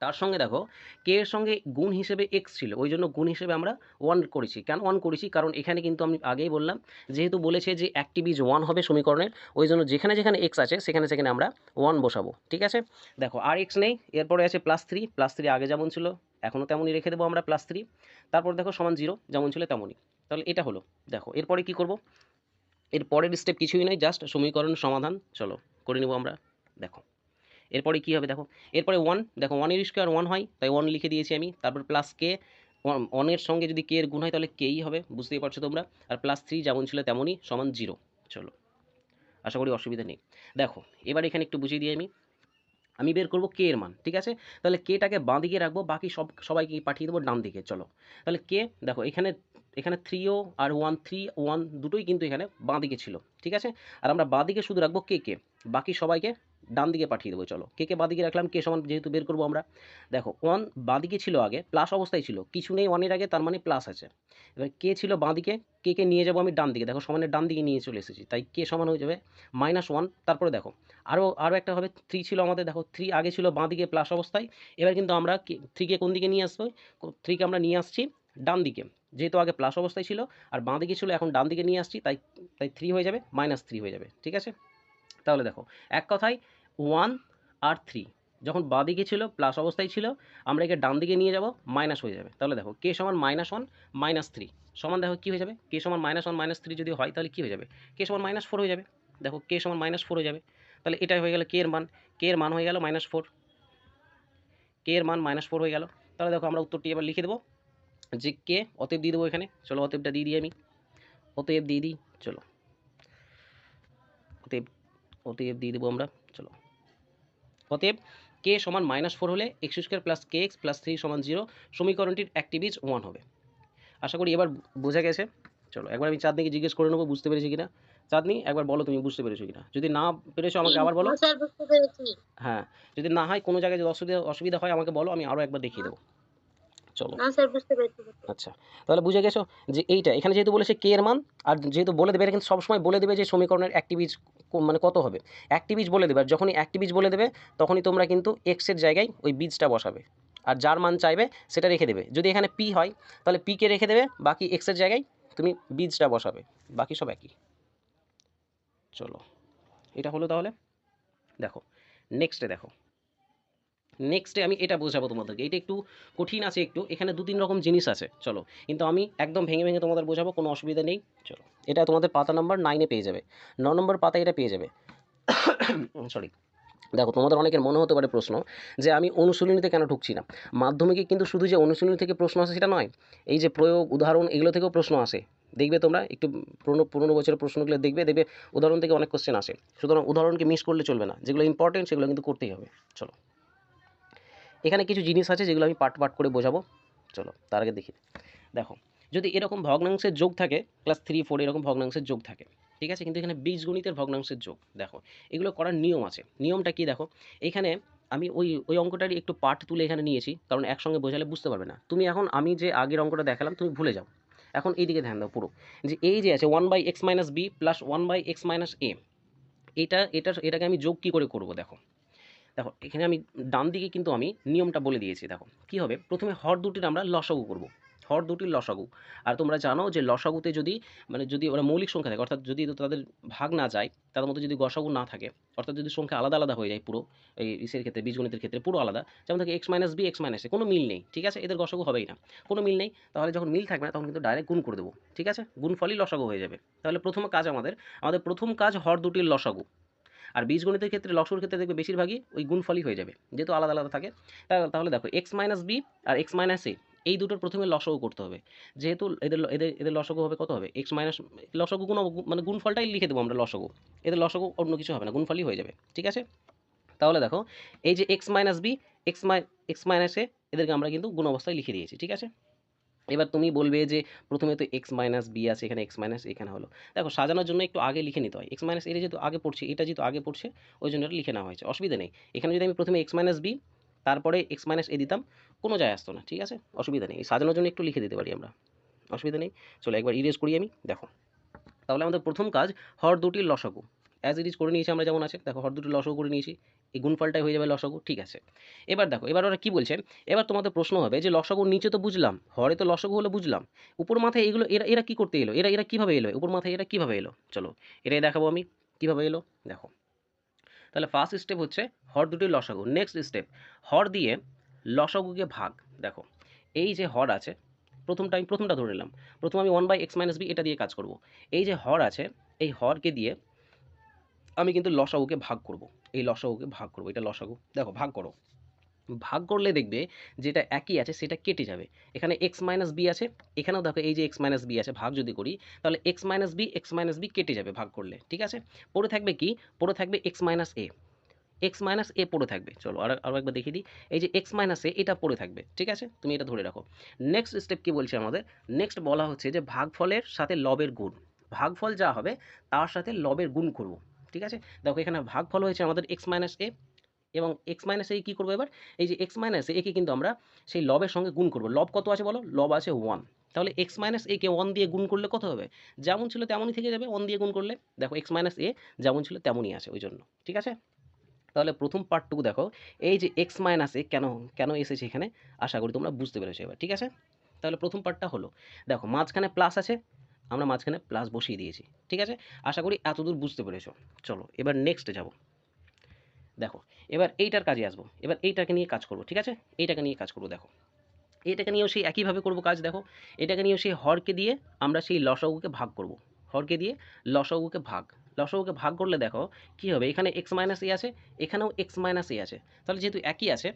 তার সঙ্গে দেখো কে এর সঙ্গে গুণ হিসেবে এক্স ছিল, ওই জন্য গুণ হিসেবে আমরা 1 করেছি। কেন 1 করেছি, কারণ এখানে কিন্তু আমি আগেই বললাম যেহেতু বলেছে যে একটি বীজ 1 হবে সমীকরণের, ওই জন্য যেখানে যেখানে এক্স আছে সেখানে সেখানে আমরা 1 বসাবো। ঠিক আছে, দেখো আর এক্স নেই, এরপরে আছে +3, +3 আগে যেমন ছিল এখনও তেমনই রেখে দেবো আমরা +3। তারপর দেখো সমান 0 যেমন ছিল তেমনই, তাহলে এটা হলো। দেখো এরপরে কি করব, এর পরের স্টেপ কিছুই নয়, জাস্ট সমীকরণ সমাধান। চলো করে নেব আমরা। দেখো এরপরে কী হবে, দেখো এরপরে 1, দেখো 1 এর স্কোয়ার 1 হয়, তাই 1 লিখে দিয়েছি আমি। তারপর প্লাস কে, 1 এর সঙ্গে যদি কে এর গুণ হয় তাহলে কেই হবে, বুঝতেই পারছো তোমরা। আর +3 যেমন ছিল তেমনই সমান 0। চলো আশা করি অসুবিধা নেই। দেখো এবার এখানে একটু বুঝিয়ে দিই আমি। আমি বের করব কে এর মান, ঠিক আছে? তাহলে কেটাকে বাঁ দিকে রাখবো, বাকি সবাইকে পাঠিয়ে দেবো ডান দিকে। চলো তাহলে কে দেখো এখানে এখানে 3ও আর 1 দুটোই কিন্তু এখানে বাঁ দিকে ছিল, ঠিক আছে? আর আমরা বাঁ দিকে শুধু রাখবো কে, বাকি সবাইকে ডান দিকে পাঠিয়ে দেবো। চলো কে বাঁ দিকে রাখলাম, কে সমান যেহেতু বের করবো আমরা, দেখো 1 বাঁ দিকে ছিল আগে, প্লাস অবস্থায় ছিল, কিছু নেই 1 এর আগে, তার মানে প্লাস আছে। এবার কে ছিল বাঁ দিকে, কে নিয়ে যাবো আমি ডান দিকে, দেখো সমানের ডান দিকে নিয়ে চলে এসেছি, তাই কে সমান হয়ে যাবে -1। তারপরে দেখো আরও একটা হবে 3 ছিল আমাদের, দেখো 3 আগে ছিল বাঁ দিকে প্লাস অবস্থায়, এবার কিন্তু আমরা 3কে কোন দিকে নিয়ে আসবো, 3কে আমরা নিয়ে আসছি ডান দিকে, যেহেতু আগে প্লাস অবস্থায় ছিল আর বাঁ দিকে ছিল, এখন ডান দিকে নিয়ে আসছি, তাই 3 হয়ে যাবে, -3 হয়ে যাবে, ঠিক আছে? তাহলে দেখো এক কথায় 1 আর 3 যখন বাঁ দিকে ছিল প্লাস অবস্থায় ছিল, আমরা একে ডান দিকে নিয়ে যাব, মাইনাস হয়ে যাবে। তাহলে দেখো কে সমান -1 -3 সমান, দেখো কী হয়ে যাবে, কে সমান -1 -3 যদি হয় তাহলে কী হয়ে যাবে, কে সমান -4 হয়ে যাবে। দেখো কে সমান -4 হয়ে যাবে, তাহলে এটাই হয়ে গেল কে এর মান, কে এর মান হয়ে গেল -4, কে এর মান -4 হয়ে গেল। তাহলে দেখো আমরা উত্তরটি এবার লিখে দেবো যে কে, অতএব দিয়ে দেবো এখানে, চলো অতএবটা দিয়ে দিই আমি, অতএব দিয়ে দিই, চলো অতএব অতএব দিয়ে দেবো আমরা, চলো অতএব কে সমান -4 হলে x² প্লাস kx প্লাস 3 সমান 0, সমীকরণটির একটি বীজ 1 হবে। আশা করি এবার বোঝা গেছে। চলো একবার আমি চাঁদনিকে জিজ্ঞেস করে নেবো বুঝতে পেরেছি কিনা। চাঁদনি একবার বলো তুমি বুঝতে পেরেছো কিনা, যদি না পেরেছো আমাকে আবার বলো। স্যার বুঝতে পেরেছি। হ্যাঁ, যদি না হয় কোনো জায়গায় যদি অসুবিধা হয় আমাকে বলো, আমি আরও একবার দেখিয়ে দেবো। চলো না স্যার বুঝতে পেরেছি। আচ্ছা, তাহলে বুঝে গেছো যে এইটা এখানে যেহেতু বলেছে কে এর মান, আর যেহেতু বলে দেবে, এটা কিন্তু সবসময় বলে দেবে যে সমীকরণের একটি বীজ মানে কত হবে, একটি বীজ বলে দেবে, আর যখনই একটি বীজ বলে দেবে তখনই তোমরা কিন্তু এক্সের জায়গায় ওই বীজটা বসাবে, আর যার মান চাইবে সেটা রেখে দেবে। যদি এখানে পি হয় তাহলে পিকে রেখে দেবে, বাকি এক্সের জায়গায় তুমি বীজটা বসাবে, বাকি সব একই। চলো এটা হলো তাহলে। দেখো নেক্সটে দেখো, নেক্সটে আমি এটা বোঝাবো তোমাদেরকে, এটা একটু কঠিন আছে একটু, এখানে 2-3 রকম জিনিস আছে। চলো কিন্তু আমি একদম ভেঙে ভেঙে তোমাদের বোঝাবো, কোনো অসুবিধা নেই। চলো এটা তোমাদের পাতা নাম্বার 9-এ পেয়ে যাবে, 9 নম্বর পাতায় এটা পেয়ে যাবে। সরি, দেখো তোমাদের অনেকের মনে হতে পারে প্রশ্ন যে আমি অনুশীলনীতে কেন ঢুকছি না। মাধ্যমিকে কিন্তু শুধু যে অনুশীলনী থেকে প্রশ্ন আসে সেটা নয়, এই যে প্রয়োগ উদাহরণ এগুলো থেকেও প্রশ্ন আসে। দেখবে তোমরা একটু পুরোনো বছরের প্রশ্নগুলো দেখবে উদাহরণ থেকে অনেক কোশ্চেন আসে, সুতরাং উদাহরণকে মিস করলে চলবে না, যেগুলো ইম্পর্টেন্ট সেগুলো কিন্তু করতেই হবে। চলো এখানে কিছু জিনিস আছে যেগুলো আমি পার্ট পার্ট করে বোঝাবো। চলো তার আগে দেখি, দেখো যদি এরকম ভগ্নাংশের যোগ থাকে, ক্লাস 3-4 এরকম ভগ্নাংশের যোগ থাকে, ঠিক আছে, কিন্তু এখানে বীজগণিতের ভগ্নাংশের যোগ, দেখো এগুলো করার নিয়ম আছে। নিয়মটা কি দেখো, এখানে আমি ওই অঙ্কটারই একটু পার্ট তুলে এখানে নিয়েছি, কারণ একসঙ্গে বোঝালে বুঝতে পারবে না তুমি। এখন আমি যে আগের অঙ্কটা দেখালাম তুমি ভুলে যাও, এখন এই দিকে ধ্যান দাও পুরো, যে এই যে আছে 1/x - b plus 1/x - a, এটাকে আমি যোগ কী করে করবো। দেখো দেখো এখানে আমি ডান দিকে কিন্তু আমি নিয়মটা বলে দিয়েছি। দেখো কি হবে, প্রথমে হর দুটির আমরা লসাগু করব, হর দুটির লসাগু। আর তোমরা জানো যে লসাগুতে যদি যদি ওরা মৌলিক সংখ্যা থাকে, অর্থাৎ যদি তাদের ভাগ না যায়, তাদের মধ্যে যদি গসাগু না থাকে, অর্থাৎ যদি সংখ্যা আলাদা আলাদা হয়ে যায় পুরো, এই ইসের ক্ষেত্রে বীজগণিতের ক্ষেত্রে পুরো আলাদা, যেমন থাকে x - b x - a, কোনো মিল নেই, ঠিক আছে, এদের গসাগু হবেই না, কোনো মিল নেই, তাহলে যখন মিল থাকবে না তখন কিন্তু ডাইরেক্ট গুণ করে দেবো, ঠিক আছে, গুণফলই লসাগু হয়ে যাবে। তাহলে প্রথম কাজ আমাদের প্রথম কাজ হর দুটির লসাগু। আর বীজগণিতের ক্ষেত্রে লসাগুর ক্ষেত্রে দেখবে বেশিরভাগই ওই গুণফলই হয়ে যাবে, যেহেতু আলাদা আলাদা থাকে। তাহলে দেখো x - b R x - a, এই দুটোর প্রথমে লসাগু করতে হবে, যেহেতু এদের এদের এদের লসাগু হবে কত হবে, লসাগু গুণ মানে গুণফলটাই লিখে দেবো আমরা লসাগু, এদের লসাগু অন্য কিছু হবে না, গুণফলই হয়ে যাবে, ঠিক আছে। তাহলে দেখো এই যে x - b x - a, এদেরকে আমরা কিন্তু গুণ অবস্থায় লিখে দিয়েছি, ঠিক আছে। এবার তুমি বলবে যে প্রথমে তো x - b আছে, এখানে x - এখানে হলো, দেখো সাজানোর জন্য একটু আগে লিখে নিতে হয়, x - এটা যেহেতু আগে পড়ছে, এটা যেহেতু আগে পড়ছে, ওই জন্য এটা লিখে নেওয়া হয়েছে, অসুবিধা নেই। এখানে যদি আমি প্রথমে x - b তারপরে x - a দিতাম, কোনো যায় আসতো না, ঠিক আছে, অসুবিধা নেই, সাজানোর জন্য একটু লিখে দিতে পারি আমরা, অসুবিধা নেই। চলো একবার ইরেজ করি আমি। দেখো তাহলে আমাদের প্রথম কাজ হর দুটির লসাগু, অ্যাজ ইট ইজ করে নিয়েছি আমরা যেমন আছে, দেখো হর দুটির লসাগু করে নিয়েছি, এই গুণফলটাই হয়ে যাবে লসাগু, ঠিক আছে। এবার দেখো এবার ওরা কী বলছে, এবার তোমাদের প্রশ্ন হবে যে লসাগুর নিচে তো বুঝলাম, হরে তো লসাগু হলো বুঝলাম, উপর মাথায় এইগুলো এরা এরা কী করতে এলো, এরা কীভাবে এলো, উপর মাথায় এরা কীভাবে এলো, চলো এটাই দেখাবো আমি কীভাবে এলো। দেখো তাহলে ফার্স্ট স্টেপ হচ্ছে হর দুটির লসাগু, নেক্সট স্টেপ হর দিয়ে লসাগুকে ভাগ। দেখো এই যে হর আছে, প্রথমটা ধরে নিলাম, প্রথম আমি 1/x - b এটা দিয়ে কাজ করব। এই যে হর আছে, এই হরকে দিয়ে আমি কিন্তু লসাগুকে ভাগ করব, এই লসাগুকে ভাগ করব, এটা লসাগু, দেখো ভাগ করো, ভাগ করলে দেখবে যেটা একই আছে সেটা কেটে যাবে। এখানে x - b আছে, এখানেও দেখো এই যে x - b আছে, ভাগ যদি করি তাহলে x - b কেটে যাবে ভাগ করলে, ঠিক আছে। পড়ে থাকবে কি, পড়ে থাকবে x - a, এক্স মাইনাস এ পড়ে থাকবে। চলো আরও একবার দেখিয়ে দিই, এই যে এক্স মাইনাস এ এটা পড়ে থাকবে, ঠিক আছে, তুমি এটা ধরে রাখো। নেক্সট স্টেপ কি বলছে আমাদের, নেক্সট বলা হচ্ছে যে ভাগফলের সাথে লবের গুণ, ভাগফল যা হবে তার সাথে লবের গুণ করব, ঠিক আছে। দেখো এখানে ভাগফল হয়েছে আমাদের এক্স মাইনাস এ, এবং এক্স মাইনাস এ কী করবো এবার, এই যে এক্স মাইনাস একে কিন্তু আমরা সেই লবের সঙ্গে গুণ করবো। লব কত আছে বলো, লব আছে 1, তাহলে এক্স মাইনাস এ কে 1 দিয়ে গুণ করলে কত হবে, যেমন ছিল তেমনই থেকে যাবে 1 দিয়ে গুণ করলে। দেখো এক্স মাইনাস এ যেমন ছিল তেমনই আছে ওই জন্য, ঠিক আছে। তাহলে প্রথম পার্টটুকু দেখো, এই যে এক্স মাইনাস এ কেন কেন এসেছে এখানে, আশা করি তোমরা বুঝতে পেরেছো এবার, ঠিক আছে। তাহলে প্রথম পার্টটা হলো, দেখো মাঝখানে প্লাস আছে, আমরা মাঝখানে প্লাস বসিয়ে দিয়েছি, ঠিক আছে। আশা করি এতদূর বুঝতে পেরেছো। চলো এবার নেক্সটে যাব। দেখো এবার এইটার কাজে আসবো, এবার এইটাকে নিয়ে কাজ করবো, ঠিক আছে, এইটাকে নিয়ে কাজ করবো। দেখো এটাকে নিয়েও সেই একইভাবে করবো কাজ। দেখো এটাকে নিয়েও সেই হরকে দিয়ে আমরা সেই লসাগুকে ভাগ করব, হরকে দিয়ে লসাগুকে ভাগ, লসাগুকে ভাগ করলে দেখো কি হবে, এখানে এক্স মাইনাস এ আছে, এখানেও এক্স মাইনাস এ আছে, তাহলে যেহেতু একই আছে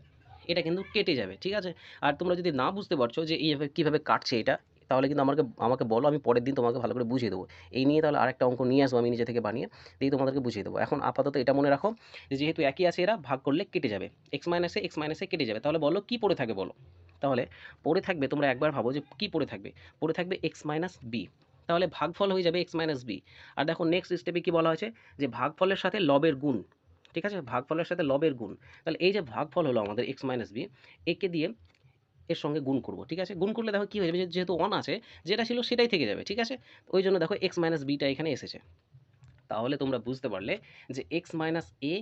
এটা কিন্তু কেটে যাবে, ঠিক আছে। আর তোমরা যদি না বুঝতে পারছো যে এইভাবে কীভাবে কাটছে এটা, তাহলে কিন্তু আমাকে আমাকে বলো, আমি পরের দিন তোমাকে ভালো করে বুঝিয়ে দেবো। এই নিয়ে তাহলে আরেকটা অঙ্ক নিয়ে আসবো আমি নিজে থেকে বানিয়ে, দিয়ে তোমাদেরকে বুঝিয়ে দেবো। এখন আপাতত এটা মনে রাখো যে যেহেতু একই আছে এরা ভাগ করলে কেটে যাবে, এক্স মাইনাসে কেটে যাবে। তাহলে বলো কী পড়ে থাকে বলো, তাহলে পড়ে থাকবে, তোমরা একবার ভাবো যে কী পড়ে থাকবে, পড়ে থাকবে এক্স মাইনাস বি, তাহলে ভাগফল হয়ে যাবে এক্স মাইনাস বি। আর দেখো নেক্সট স্টেপে কী বলা হয়েছে, যে ভাগফলের সাথে লবের গুণ, ঠিক আছে, ভাগফলের সাথে লবের গুণ। তাহলে এই যে ভাগফল হলো আমাদের এক্স মাইনাস বি, একে দিয়ে এর সঙ্গে গুণ করব, ঠিক আছে। গুণ করলে দেখো কী হয়ে যাবে, যেহেতু 1 আছে যেটা ছিল সেটাই থেকে যাবে, ঠিক আছে। ওই জন্য দেখো এক্স মাইনাস বিটা এখানে এসেছে। তাহলে তোমরা বুঝতে পারলে যে এক্স মাইনাস এ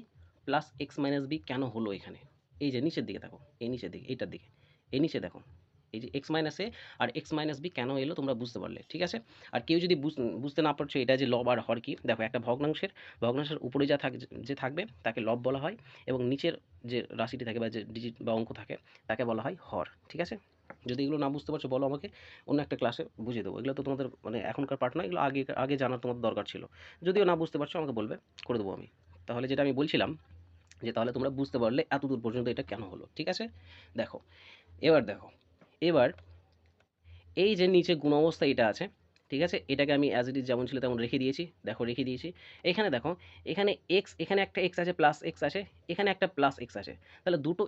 প্লাস এক্স মাইনাস বি কেন হলো এখানে। এই যে নিচের দিকে দেখো, এই নিচের দিকে, এইটার দিকে, এই নিচে দেখো, এই যে এক্স মাইনাস এ আর এক্স মাইনাস বি কেন এলো তোমরা বুঝতে পারলে, ঠিক আছে। আর কেউ যদি বুঝতে না পারছো এটা যে লব আর হর কি, দেখো একটা ভগ্নাংশের উপরে যা যে থাকবে তাকে লব বলা হয়, এবং নিচের যে রাশিটি থাকে বা যে ডিজিট বা অঙ্ক থাকে তাকে বলা হয় হর, ঠিক আছে। যদি এগুলো না বুঝতে পারছো বলো আমাকে, অন্য একটা ক্লাসে বুঝিয়ে দেবো। এগুলো তো তোমাদের মানে এখনকার পার্ট নয়, এগুলো আগে আগে জানার তোমাদের দরকার ছিল। যদিও না বুঝতে পারছো আমাকে বলবে, করে দেবো আমি। তাহলে যেটা আমি বলছিলাম যে তাহলে তোমরা বুঝতে পারলে এতদূর পর্যন্ত এটা কেন হলো, ঠিক আছে। দেখো দেখো এবার এই যে নিচে গুণ অবস্থা এটা আছে, ঠিক আছে, এটাকে আমি অ্যাজ ইট ইজ যেমন ছিল তেমন রেখে দিয়েছি। দেখো রেখে দিয়েছি, এখানে দেখো এখানে এক্স, এখানে একটা এক্স আছে প্লাস এক্স আছে, এখানে একটা প্লাস এক্স আছে, তাহলে দুটো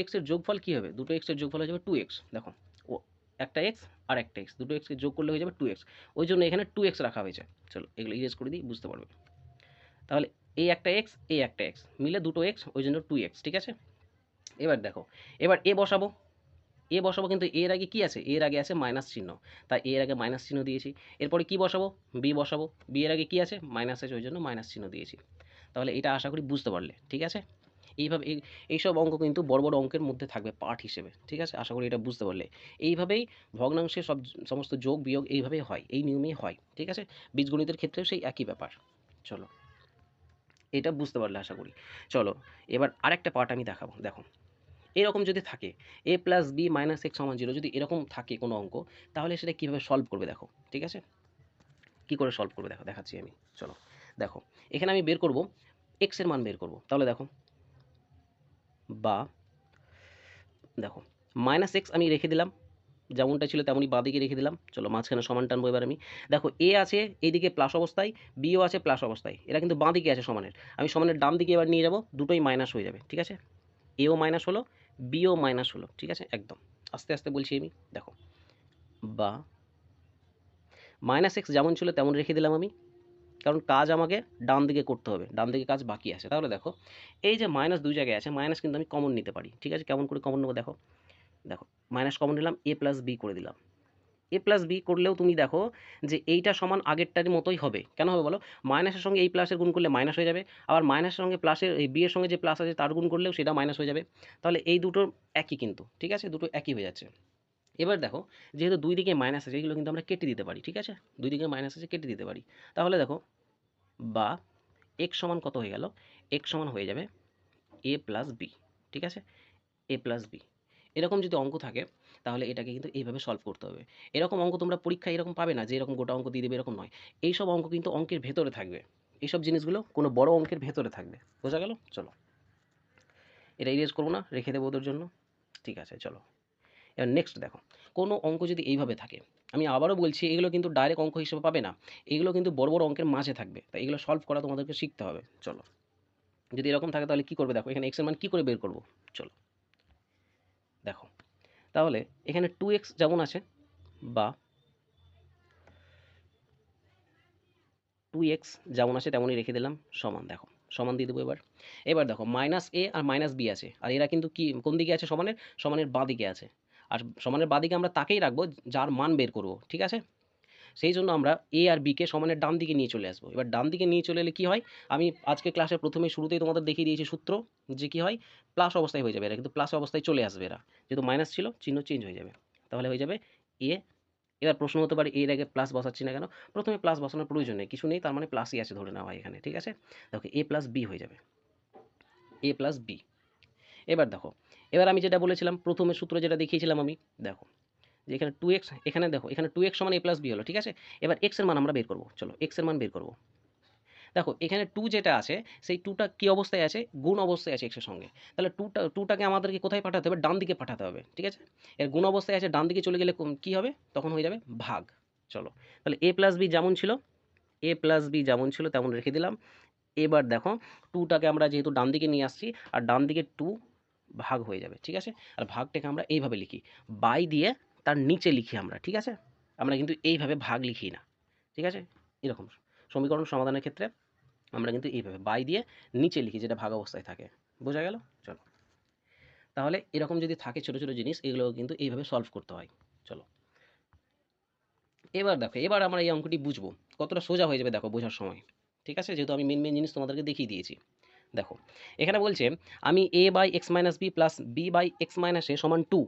এক্সের যোগফল কী হবে, দুটো এক্সের যোগফল হয়ে যাবে 2x। দেখো ও একটা এক্স আর একটা এক্স, দুটো এক্সকে যোগ করলে হয়ে যাবে 2x, ওই জন্য এখানে 2x রাখা হয়েছে। চলো এগুলো ইরেজ করে দিই, বুঝতে পারবে। তাহলে এই একটা এক্স, এই একটা এক্স মিলে দুটো এক্স, ওই জন্য 2x, ঠিক আছে। এবার দেখো এবার বসাবো, বসাবো, কিন্তু এর আগে কি আছে, এর আগে আছে মাইনাস চিহ্ন, তাই এর আগে মাইনাস চিহ্ন দিয়েছি। এরপরে কি বসাবো, বি বসাবো, বি এর আগে কি আছে মাইনাস আছে, ওই জন্য মাইনাস চিহ্ন দিয়েছি। তাহলে এটা আশা করি বুঝতে পারলে, ঠিক আছে। এইভাবে এইসব অঙ্ক কিন্তু বড় বড় অঙ্কের মধ্যে থাকবে পার্ট হিসেবে, ঠিক আছে। আশা করি এটা বুঝতে পারলে। এইভাবেই ভগ্নাংশের সমস্ত যোগ বিয়োগ এইভাবেই হয়, এই নিয়মেই হয়, ঠিক আছে। বীজগণিতের ক্ষেত্রেও সেই একই ব্যাপার। চলো এটা বুঝতে পারলে আশা করি। চলো এবার আরেকটা পার্ট আমি দেখাবো। দেখো এরকম যদি থাকে এ প্লাস বি মাইনাস এক্স সমান 0, যদি এরকম থাকে কোনো অঙ্ক, তাহলে সেটা কীভাবে সলভ করবে দেখো, ঠিক আছে। কী করে সলভ করবে দেখো, দেখাচ্ছি আমি। চলো দেখো এখানে আমি বের করব এক্সের মান বের করব, তাহলে দেখো বা দেখো মাইনাস এক্স আমি রেখে দিলাম, যেমনটা ছিল তেমনই বাঁদিকে রেখে দিলাম। চলো মাঝখানে সমান টানবো এবার আমি। দেখো এ আছে এইদিকে প্লাস অবস্থায়, বিও আছে প্লাস অবস্থায়, এরা কিন্তু বাঁদিকে আছে সমানের, আমি সমানের ডান দিকে এবার নিয়ে যাব, দুটোই মাইনাস হয়ে যাবে, ঠিক আছে। এও মাইনাস হলো, বিও মাইনাস হলো, ঠিক আছে। একদম আস্তে আস্তে বলছি আমি। দেখো বা মাইনাস এক্স যেমন ছিল তেমন রেখে দিলাম আমি, কারণ কাজ আমাকে ডান দিকে করতে হবে, ডান দিকে কাজ বাকি আছে। তাহলে দেখো এই যে মাইনাস দুই জায়গায় আছে, মাইনাস কিন্তু আমি কমন নিতে পারি, ঠিক আছে। কেমন করে কমন নেবো দেখো, দেখো মাইনাস কমন নিলাম, এ প্লাস বি করে দিলাম। এ প্লাস বি করলেও তুমি দেখো যে এইটা সমান আগেরটার মতোই হবে। কেন হবে বলো, মাইনাসের সঙ্গে এই প্লাসের গুণ করলে মাইনাস হয়ে যাবে, আবার মাইনাসের সঙ্গে প্লাসের এই বি এর সঙ্গে যে প্লাস আছে তার গুণ করলেও সেটা মাইনাস হয়ে যাবে। তাহলে এই দুটো একই কিন্তু, ঠিক আছে, দুটো একই হয়ে যাচ্ছে। এবার দেখো যেহেতু দুই দিকে মাইনাস আছে, এগুলো কিন্তু আমরা কেটে দিতে পারি, ঠিক আছে, দুই দিকে মাইনাস আছে কেটে দিতে পারি। তাহলে দেখো বা এক্স সমান কত হয়ে গেল, এক্স সমান হয়ে যাবে এ প্লাস বি, ঠিক আছে, এ প্লাস বি। এরকম যদি অঙ্ক থাকে তাহলে এটাকে কিন্তু এইভাবে সলভ করতে হবে। এরকম অঙ্ক তোমরা পরীক্ষায় এরকম পাবে না যে এরকম গোটা অঙ্ক দিয়ে দেবে, এরকম নয়। এইসব অঙ্ক কিন্তু অঙ্কের ভেতরে থাকবে, এইসব জিনিসগুলো কোনো বড় অঙ্কের ভেতরে থাকবে, বোঝা গেল। চলো এটা ইরেজ করবো না, রেখে দেবো ওদের জন্য, ঠিক আছে। চলো এবার নেক্সট দেখো, কোনো অঙ্ক যদি এইভাবে থাকে, আমি আবারও বলছি এগুলো কিন্তু ডাইরেক্ট অঙ্ক হিসেবে পাবে না, এগুলো কিন্তু বড় বড় অঙ্কের মাঝে থাকবে, তাই এগুলো সলভ করা তোমাদেরকে শিখতে হবে। চলো যদি এরকম থাকে তাহলে কী করবে দেখো, এখানে এক্সের মান কী করে বের করবো, চলো দেখো। তাহলে এখানে 2x যেমন আছে বা 2x যেমন আছে তেমনই রেখে দিলাম, সমান দেখো, সমান দিয়ে দেবো। এবার দেখো মাইনাস এ আর মাইনাস বি আছে, আর এরা কিন্তু কি কোন দিকে আছে, সমানের সমানের বাঁ দিকে আছে। আর সমানের বাঁ দিকে আমরা তাকেই রাখবো যার মান বের করব, ঠিক আছে। সেই জন্য আমরা এ আর বিকে সমানের ডান দিকে নিয়ে চলে আসবো। এবার ডান দিকে নিয়ে চলে এলে কী হয়, আমি আজকে ক্লাসের প্রথমে শুরুতেই তোমাদের দেখিয়ে দিয়েছি সূত্র, যে কী হয় প্লাস অবস্থায় হয়ে যাবে এরা, কিন্তু প্লাস অবস্থায় চলে আসবে এরা, যেহেতু মাইনাস ছিল চিহ্ন চেঞ্জ হয়ে যাবে, তাহলে হয়ে যাবে এ। এবার প্রশ্ন হতে পারে এর আগে প্লাস বসাচ্ছি না কেন, প্রথমে প্লাস বসানোর প্রয়োজন নেই, কিছু নেই, তার মানে প্লাসই আছে ধরে নেওয়া হয় এখানে, ঠিক আছে। দেখো এ প্লাস বি হয়ে যাবে, এ প্লাস বি। এবার দেখো, এবার আমি যেটা বলেছিলাম প্রথমে সূত্র যেটা দেখিয়েছিলাম আমি, দেখো যে এখানে 2x, এখানে দেখো এখানে 2x সমান a প্লাস বি হলো, ঠিক আছে। এবার x এর মান আমরা বের করবো, চলো x এর মান বের করবো। দেখো এখানে 2 যেটা আছে সেই 2টা কী অবস্থায় আছে, গুণ অবস্থায় আছে x এর সঙ্গে, তাহলে 2টাকে আমাদেরকে কোথায় পাঠাতে হবে, ডান দিকে পাঠাতে হবে, ঠিক আছে। এর গুণ অবস্থায় আছে, ডান দিকে চলে গেলে কী হবে, তখন হয়ে যাবে ভাগ। চলো তাহলে a প্লাস বি যেমন ছিল, a প্লাস বি যেমন ছিল তেমন রেখে দিলাম। এবার দেখো 2টাকে আমরা যেহেতু ডান দিকে নিয়ে আসছি, আর ডান দিকে 2 ভাগ হয়ে যাবে, ঠিক আছে। আর ভাগটাকে আমরা এইভাবে লিখি, বাই দিয়ে তার নিচে লিখি আমরা, ঠিক আছে। আমরা কিন্তু এইভাবে ভাগ লিখি না, ঠিক আছে। এরকম সমীকরণ সমাধানের ক্ষেত্রে আমরা কিন্তু এইভাবে বাই দিয়ে নিচে লিখি, যেটা ভাগ অবস্থায় থাকে, বোঝা গেল। চলো তাহলে এরকম যদি থাকে ছোটো ছোটো জিনিস, এগুলো কিন্তু এইভাবে সলভ করতে হয়। চলো এবার দেখো, এবার আমরা এই অঙ্কটি বুঝবো, কতটা সোজা হয়ে যাবে দেখো বোঝার সময়, ঠিক আছে, যেহেতু আমি মেন মেন জিনিস তোমাদেরকে দেখিয়ে দিয়েছি। দেখো এখানে বলছে আমি a by X minus B plus B by X minus A সমান 2,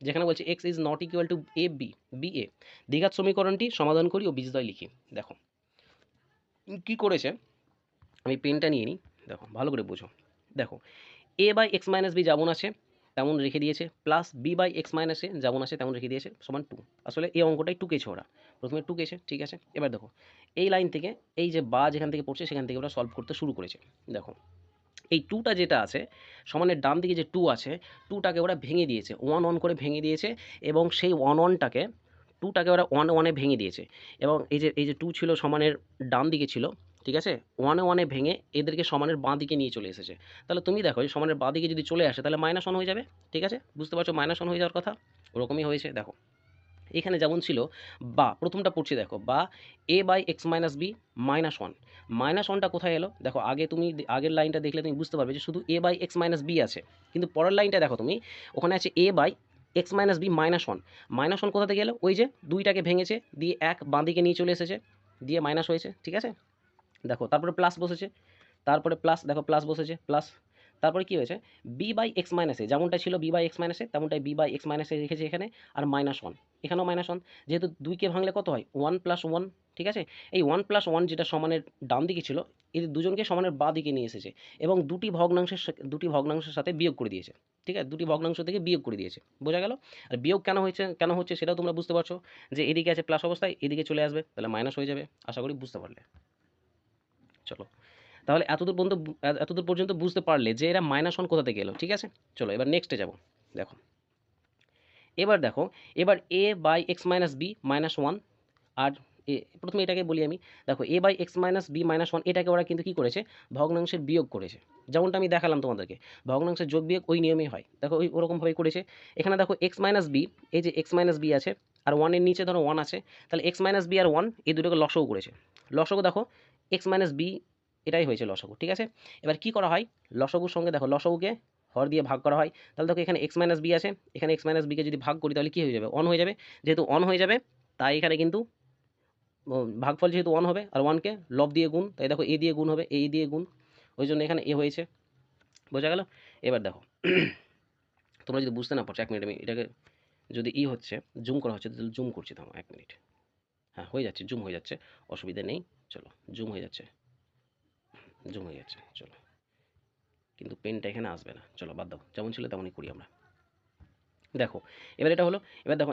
যেখানে বলছে X is not equal to A B, B A, দ্বিঘাত সমীকরণটি সমাধান করি ও বীজদ্বয় লিখি। দেখো কি করেছে, আমি পেনটা নিয়ে নিই, দেখো ভালো করে বুঝো। দেখো A by X minus B যেমন আছে তেমন রেখে দিয়েছে, plus B by X minus A যেমন আছে তেমন রেখে দিয়েছে, সমান 2। আসলে এই অঙ্কটাই টুকেছে ওরা, প্রথমে টুকেছে, ঠিক আছে। এবার দেখো এই লাইন থেকে এই যে বা যেখান থেকে পড়ছে সেখান থেকে ওরা সলভ করতে শুরু করেছে। দেখো এই 2টা যেটা আছে সমানের ডান দিকে যে 2 আছে, 2টাকে ওরা ভেঙে দিয়েছে, 1 করে ভেঙে দিয়েছে, এবং সেই 1টাকে 2টাকে ওরা 1 ভেঙে দিয়েছে, এবং এই যে 2 ছিল সমানের ডান দিকে ছিল, ঠিক আছে, 1 ভেঙে এদেরকে সমানের বাঁ দিকে নিয়ে চলে এসেছে। তাহলে তুমি দেখো এই সমানের বাঁ দিকে যদি চলে আসে তাহলে -1 হয়ে যাবে, ঠিক আছে, বুঝতে পারছো -1 হয়ে যাওয়ার কথা, ওরকমই হয়েছে। দেখো এখানে যেমন ছিল বা প্রথমটা পড়ছি, দেখো বা এ বাই এক্স মাইনাস বি -1, -1টা কোথায় এলো, দেখো আগে তুমি আগের লাইনটা দেখলে তুমি বুঝতে পারবে যে শুধু এ বাই এক্স মাইনাস বি আছে, কিন্তু পরের লাইনটা দেখো তুমি, ওখানে আছে এ বাই এক্স মাইনাস বি -1, -1 কোথা থেকে এলো, ওই যে 2টাকে ভেঙেছে দিয়ে 1 বাঁ দিকে নিয়ে চলে এসেছে, দিয়ে মাইনাস হয়েছে, ঠিক আছে। দেখো তারপরে প্লাস বসেছে, তারপরে প্লাস, দেখো প্লাস বসেছে, প্লাস, তারপরে কি হয়েছে বি বাই এক্স মাইনাস এ, যেমনটা ছিল বি বাই এক্স মাইনাস এ তেমনটাই বি বাই এক্স মাইনাস এ রেখেছে এখানে, আর -1, এখানেও -1, যেহেতু 2কে ভাঙলে কত হয় 1 + 1, ঠিক আছে। এই 1 + 1 যেটা সমানের ডান দিকে ছিল, এদের দুজনকে সমানের বাঁ দিকে নিয়ে এসেছে, এবং দুটি ভগ্নাংশের সাথে বিয়োগ করে দিয়েছে, ঠিক আছে, দুটি ভগ্নাংশ থেকে বিয়োগ করে দিয়েছে, বোঝা গেল। আর বিয়োগ কেন হচ্ছে সেটাও তোমরা বুঝতে পারছো, যে এদিকে আছে প্লাস অবস্থায়, এদিকে চলে আসবে, তাহলে মাইনাস হয়ে যাবে, আশা করি বুঝতে পারলে। চলো তাহলে এতদূর পর্যন্ত বুঝতে পারলে যে এরা -1 কোথা থেকে এলো, ঠিক আছে। চলো এবার নেক্সটে যাব। দেখো এবার দেখো, এবার এ বাই এক্স মাইনাস বি -1, আর প্রথমে এটাকে বলি আমি। দেখো A by X minus B -1 এটাকে ওরা কিন্তু কী করেছে, ভগ্নাংশের বিয়োগ করেছে, যেমনটা আমি দেখালাম তোমাদেরকে, ভগ্নাংশের যোগ বিয়োগ ওই নিয়মেই হয়, দেখো ওই ওরকমভাবেই করেছে। এখানে দেখো এক্স মাইনাস বি, এই যে এক্স মাইনাস বি আছে, আর 1-এর নিচে ধরো 1 আছে, তাহলে এক্স মাইনাস বি আর 1 এই দুটোকে লসাগু করেছে, লসাগু দেখো এক্স মাইনাস বি, এটাই হয়েছে লসাগু, ঠিক আছে। এবার কি করা হয়, লসাগুর সঙ্গে দেখো লসাগুকে হর দিয়ে ভাগ করা হয়, তাহলে দেখো এখানে এক্স মাইনাস বি আছে, এখানে এক্স মাইনাস বিকে যদি ভাগ করি তাহলে কী হয়ে যাবে, 1 হয়ে যাবে, যেহেতু 1 হয়ে যাবে তাই এখানে কিন্তু ভাগফল যেহেতু 1 হবে, আর 1কে লব দিয়ে গুণ, তাই দেখো এ দিয়ে গুণ হবে, এ দিয়ে গুণ, ওই জন্য এখানে এ হয়েছে, বোঝা গেল। এবার দেখো তোমরা যদি বুঝতে না পারছো, 1 মিনিট, আমি এটাকে যদি হচ্ছে জুম করা হচ্ছে তাহলে জুম করছি, থামো 1 মিনিট, হ্যাঁ হয়ে যাচ্ছে, জুম হয়ে যাচ্ছে, অসুবিধা নেই, চলো জুম হয়ে যাচ্ছে, চলো, কিন্তু পেনটা এখানে আসবে না, চলো বাদ দাও, যেমন ছিল তেমনই করি আমরা। দেখো এবার এটা হলো, এবার দেখো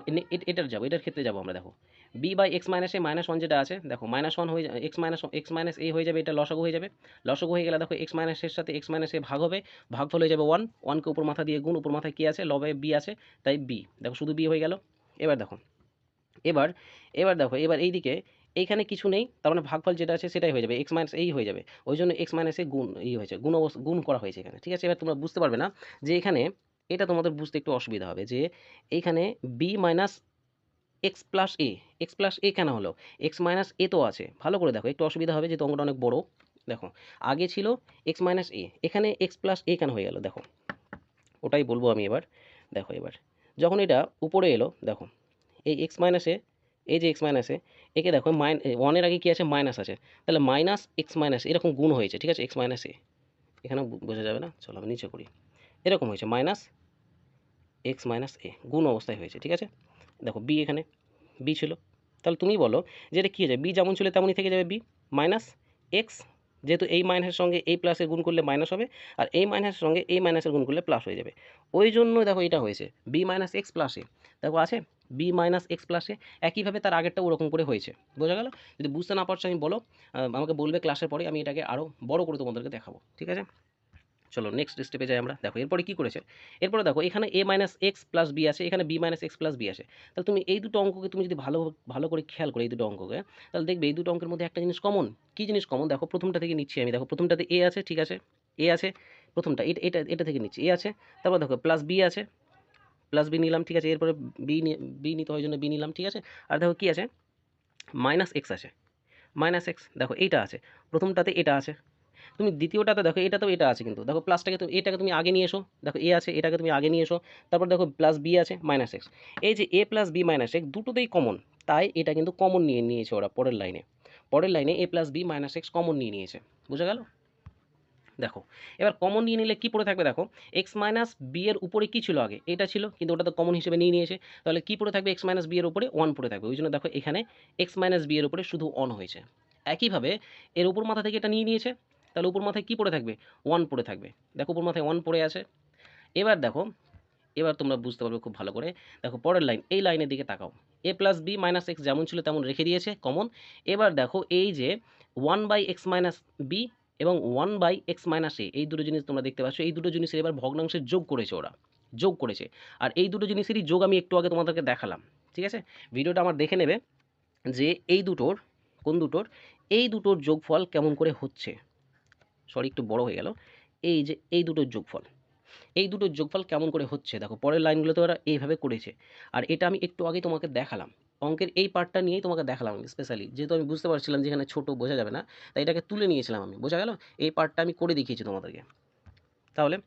এটার ক্ষেত্রে যাবো আমরা। দেখো বি বাই এক্স মাইনাস এ -1 যেটা আছে, দেখো -1 হয়ে এক্স মাইনাস এ হয়ে যাবে, এটা লসাগু হয়ে যাবে, লসাগু হয়ে গেলে দেখো এক্স মাইনাস এর সাথে এক্স মাইনাস এ ভাগ হবে, ভাগফল হয়ে যাবে 1কে উপর মাথা দিয়ে গুণ, উপর মাথায় কী আছে লবে বি আছে, তাই বি, দেখো শুধু বি হয়ে গেল। এবার দেখো এবার দেখো এবার এইদিকে এইখানে কিছু নেই, তার মানে ভাগফল যেটা আছে সেটাই হয়ে যাবে, এক্স মাইনাস এই হয়ে যাবে। ওই জন্য এক্স মাইনাস এ গুণ হয়েছে, গুণ করা হয়েছে এখানে, ঠিক আছে? এবার তোমরা বুঝতে পারবে না যে এখানে এটা তোমাদের বুঝতে একটু অসুবিধা হবে যে এইখানে বি মাইনাস এক্স প্লাস এ, এক্স প্লাস এ কেন হলো? এক্স মাইনাস এ তো আছে, ভালো করে দেখো, একটু অসুবিধা হবে যেহেতু অঙ্কটা অনেক বড়। দেখো আগে ছিল এক্স মাইনাস এ, এখানে এক্স প্লাস এ কেন হয়ে গেল? দেখো ওটাই বলবো আমি এবার। দেখো এবার যখন এটা উপরে এলো, দেখো এই এক্স মাইনাসে, এই যে এক্স মাইনাসে, একে দেখো ওয়ানের আগে কি আছে? মাইনাস আছে, তাহলে মাইনাস এক্স মাইনাস এরকম গুণ হয়েছে, ঠিক আছে? এক্স মাইনাস এ, এখানে বোঝা যাবে না, চলো আমি নিচে করি, এরকম হয়েছে মাইনাস এক্স মাইনাস এ গুণ অবস্থায় হয়েছে, ঠিক আছে? দেখো বি এখানে বি ছিল, তাহলে তুমি বলো যে এটা কী হয়ে যাবে? বি যেমন ছিল তেমনই থেকে যাবে, বি মাইনাস এক্স, যেহেতু এই মাইনাসের সঙ্গে এই প্লাসের গুণ করলে মাইনাস হবে, আর এই মাইনাসের সঙ্গে এই মাইনাসের গুণ করলে প্লাস হয়ে যাবে। ওই জন্য দেখো এটা হয়েছে বি মাইনাস এক্স প্লাস এ, দেখো আছে বি মাইনাস এক্স প্লাস এ, একইভাবে তার আগেরটা ওরকম করে হয়েছে, বোঝা গেল? যদি বুঝতে না পারছো আমি বলো, আমাকে বলবে ক্লাসের পরে, আমি এটাকে আরও বড় করে তোমাদেরকে দেখাবো, ঠিক আছে? চলো নেক্সট স্টেপে যাই আমরা। দেখো এরপরে কী করেছে, এরপরে দেখো এখানে A minus X plus B আছে, এখানে B minus X plus B আছে। তাহলে তুমি এই দুটো অঙ্ককে তুমি যদি ভালো ভালো করে খেয়াল করো, এই দুটো অঙ্ককে, তাহলে দেখবে এই দুটো অঙ্কের মধ্যে একটা জিনিস কমন। কী জিনিস কমন? দেখো প্রথমটা থেকে নিচ্ছি আমি, দেখো প্রথমটাতে এ আছে, ঠিক আছে? এ আছে প্রথমটা, এটা এটা এটা থেকে নিচ্ছি, এ আছে, তারপর দেখো প্লাস বি আছে, প্লাস বি নিলাম, ঠিক আছে? এরপরে বি নিতে হয় জন্য বি নিলাম, ঠিক আছে? আর দেখো কী আছে? মাইনাস এক্স আছে, মাইনাস এক্স, দেখো এইটা আছে, প্রথমটাতে এটা আছে, তুমি দ্বিতীয়টাতে দেখো এটাতেও এটা আছে, কিন্তু দেখো প্লাসটাকে এটাকে তুমি আগে নিয়ে এসো, দেখো এ আছে, এটাকে তুমি আগে নিয়ে এসো, তারপর দেখো প্লাস বি আছে মাইনাস এক্স, এই যে এ প্লাস বি মাইনাস এক্স দুটোতেই কমন, তাই এটা কিন্তু কমন নিয়ে নিয়েছে ওরা পরের লাইনে, পরের লাইনে A plus B minus X common নিয়ে নিয়েছে, বুঝা গেল? দেখো এবার কমন নিয়ে নিলে কি পড়ে থাকবে? দেখো এক্স মাইনাস বি এর উপরে কী ছিল? আগে এটা ছিল, কিন্তু ওটা তো কমন হিসেবে নিয়ে নিয়েছে, তাহলে কী পড়ে থাকবে? এক্স মাইনাস বি এর উপরে ওয়ান পড়ে থাকবে, ওই জন্য দেখো এখানে এক্স মাইনাস বি এর উপরে শুধু অন হয়েছে। একইভাবে এর উপর মাথা থেকে এটা নিয়ে নিয়েছে, তাহলে উপর মাথায় কী পড়ে থাকবে? ওয়ান পড়ে থাকবে, দেখো উপর মাথায় ওয়ান পড়ে আছে। এবার দেখো, এবার তোমরা বুঝতে পারবে খুব ভালো করে, দেখো পরের লাইন, এই লাইনের দিকে তাকাও, এ প্লাস বি মাইনাস এক্স যেমন ছিল তেমন রেখে দিয়েছে কমন। এবার দেখো এই যে one by X minus B এবং one by X minus A, এই দুটো জিনিস তোমরা দেখতে পাচ্ছ, এই দুটো জিনিসের এবার ভগ্নাংশের যোগ করেছে ওরা, যোগ করেছে। আর এই দুটো জিনিসেরই যোগ আমি একটু আগে তোমাদেরকে দেখালাম, ঠিক আছে? ভিডিওটা আমার দেখে নেবে যে এই দুটোর, কোন দুটোর, এই দুটোর যোগফল কেমন করে হচ্ছে। সরি একটু বড় হয়ে গেল, এই যে এই দুটোর যোগফল, এই দুটোর যোগফল কেমন করে হচ্ছে, দেখো পরের লাইনগুলোতে ওরা এইভাবে করেছে। আর এটা আমি একটু আগে তোমাকে দেখালাম, অঙ্কের এই পার্টটা নিয়েই তোমাকে দেখালাম আমি স্পেশালি, যেহেতু আমি বুঝতে পারছিলাম যে এখানে ছোটো বোঝা যাবে না, তাই এটাকে তুলে নিয়েছিলাম আমি, বোঝা গেল? এই পার্টটা আমি করে দেখিয়েছি তোমাদেরকে। তাহলে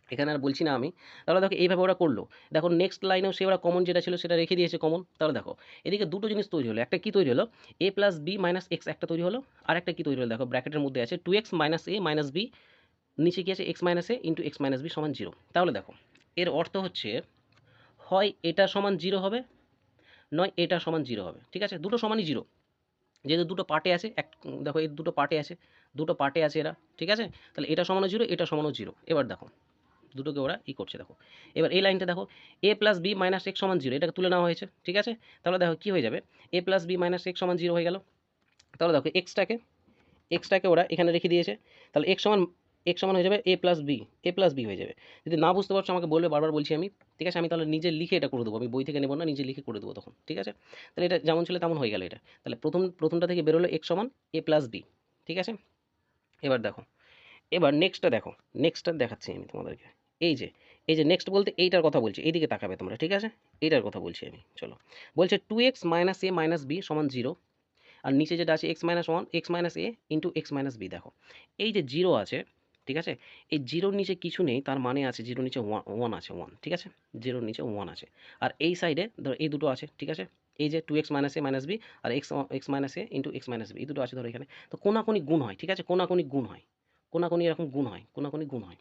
এখানে আর বলছি না আমি, তাহলে দেখো এইভাবে ওরা করলো। দেখো নেক্সট লাইনেও সে ওরা কমন যেটা ছিল সেটা রেখে দিয়েছে কমন। তাহলে দেখো এদিকে দুটো জিনিস তৈরি হলো, একটা কি তৈরি হলো? এ প্লাস বি মাইনাস এক্স একটা তৈরি হলো, আর একটা কি তৈরি হলো? দেখো ব্র্যাকেটের মধ্যে আছে two X minus A minus B, নিচে কি আছে? X minus A into X minus B সমান জিরো। তাহলে দেখো এর অর্থ হচ্ছে হয় এটা সমান জিরো হবে, নয় এটা সমান জিরো হবে, ঠিক আছে? দুটো সমানই জিরো, যেহেতু দুটো পার্টে আছে, এক দেখো এই দুটো পার্টে আছে, দুটো পার্টে আছে এরা, ঠিক আছে? তাহলে এটা সমানও জিরো, এটা সমানও জিরো। এবার দেখো দুটোকে ওরা ই করছে, দেখো এবার এই লাইনটা দেখো, A plus B minus x সমান জিরো, এটাকে তুলে নেওয়া হয়েছে, ঠিক আছে? তাহলে দেখো কী হয়ে যাবে? এ প্লাস বি মাইনাস এক্স সমান জিরো হয়ে গেল। তাহলে দেখো এক্সটাকে ওরা এখানে রেখে দিয়েছে, তাহলে এক্স সমান হয়ে যাবে এ প্লাস বি হয়ে যাবে। যদি না বুঝতে পারছো আমাকে বলবে, বারবার বলছি আমি, ঠিক আছে? আমি তাহলে নিজে লিখে এটা করে দেবো, আমি বই থেকে নেবো না, নিজে লিখে করে দেবো তখন, ঠিক আছে? তাহলে এটা যেমন ছিল তেমন হয়ে গেল এটা, তাহলে প্রথমটা থেকে বেরোলো এক্স সমান এ প্লাস বি, ঠিক আছে? এবার দেখো, এবার নেক্সটটা দেখো, নেক্সটটা দেখাচ্ছি আমি তোমাদেরকে। এই যে নেক্সট বলতে এইটার কথা বলছি, এইদিকে তাকাবে তোমরা, ঠিক আছে? এইটার কথা বলছি আমি, চলো। বলছে two X minus A minus B সমান জিরো, আর নিচে যেটা আছে X minus one X minus A into X minus B. দেখো এই যে জিরো আছে, ঠিক আছে? এই জিরোর নিচে কিছু নেই, তার মানে আছে জিরোর নিচে ওয়ান আছে, ওয়ান, ঠিক আছে? জিরোর নিচে ওয়ান আছে। আর এই সাইডে ধরো এই দুটো আছে, ঠিক আছে? এই যে two X minus A minus B R x minus A into X minus B, এই দুটো আছে ধরো এখানে। তো কোনাকুনি গুণ হয়, ঠিক আছে? কোনাকুনি গুণ হয়, কোনাকুনি এরকম গুণ হয়, কোনাকুনি গুণ হয়।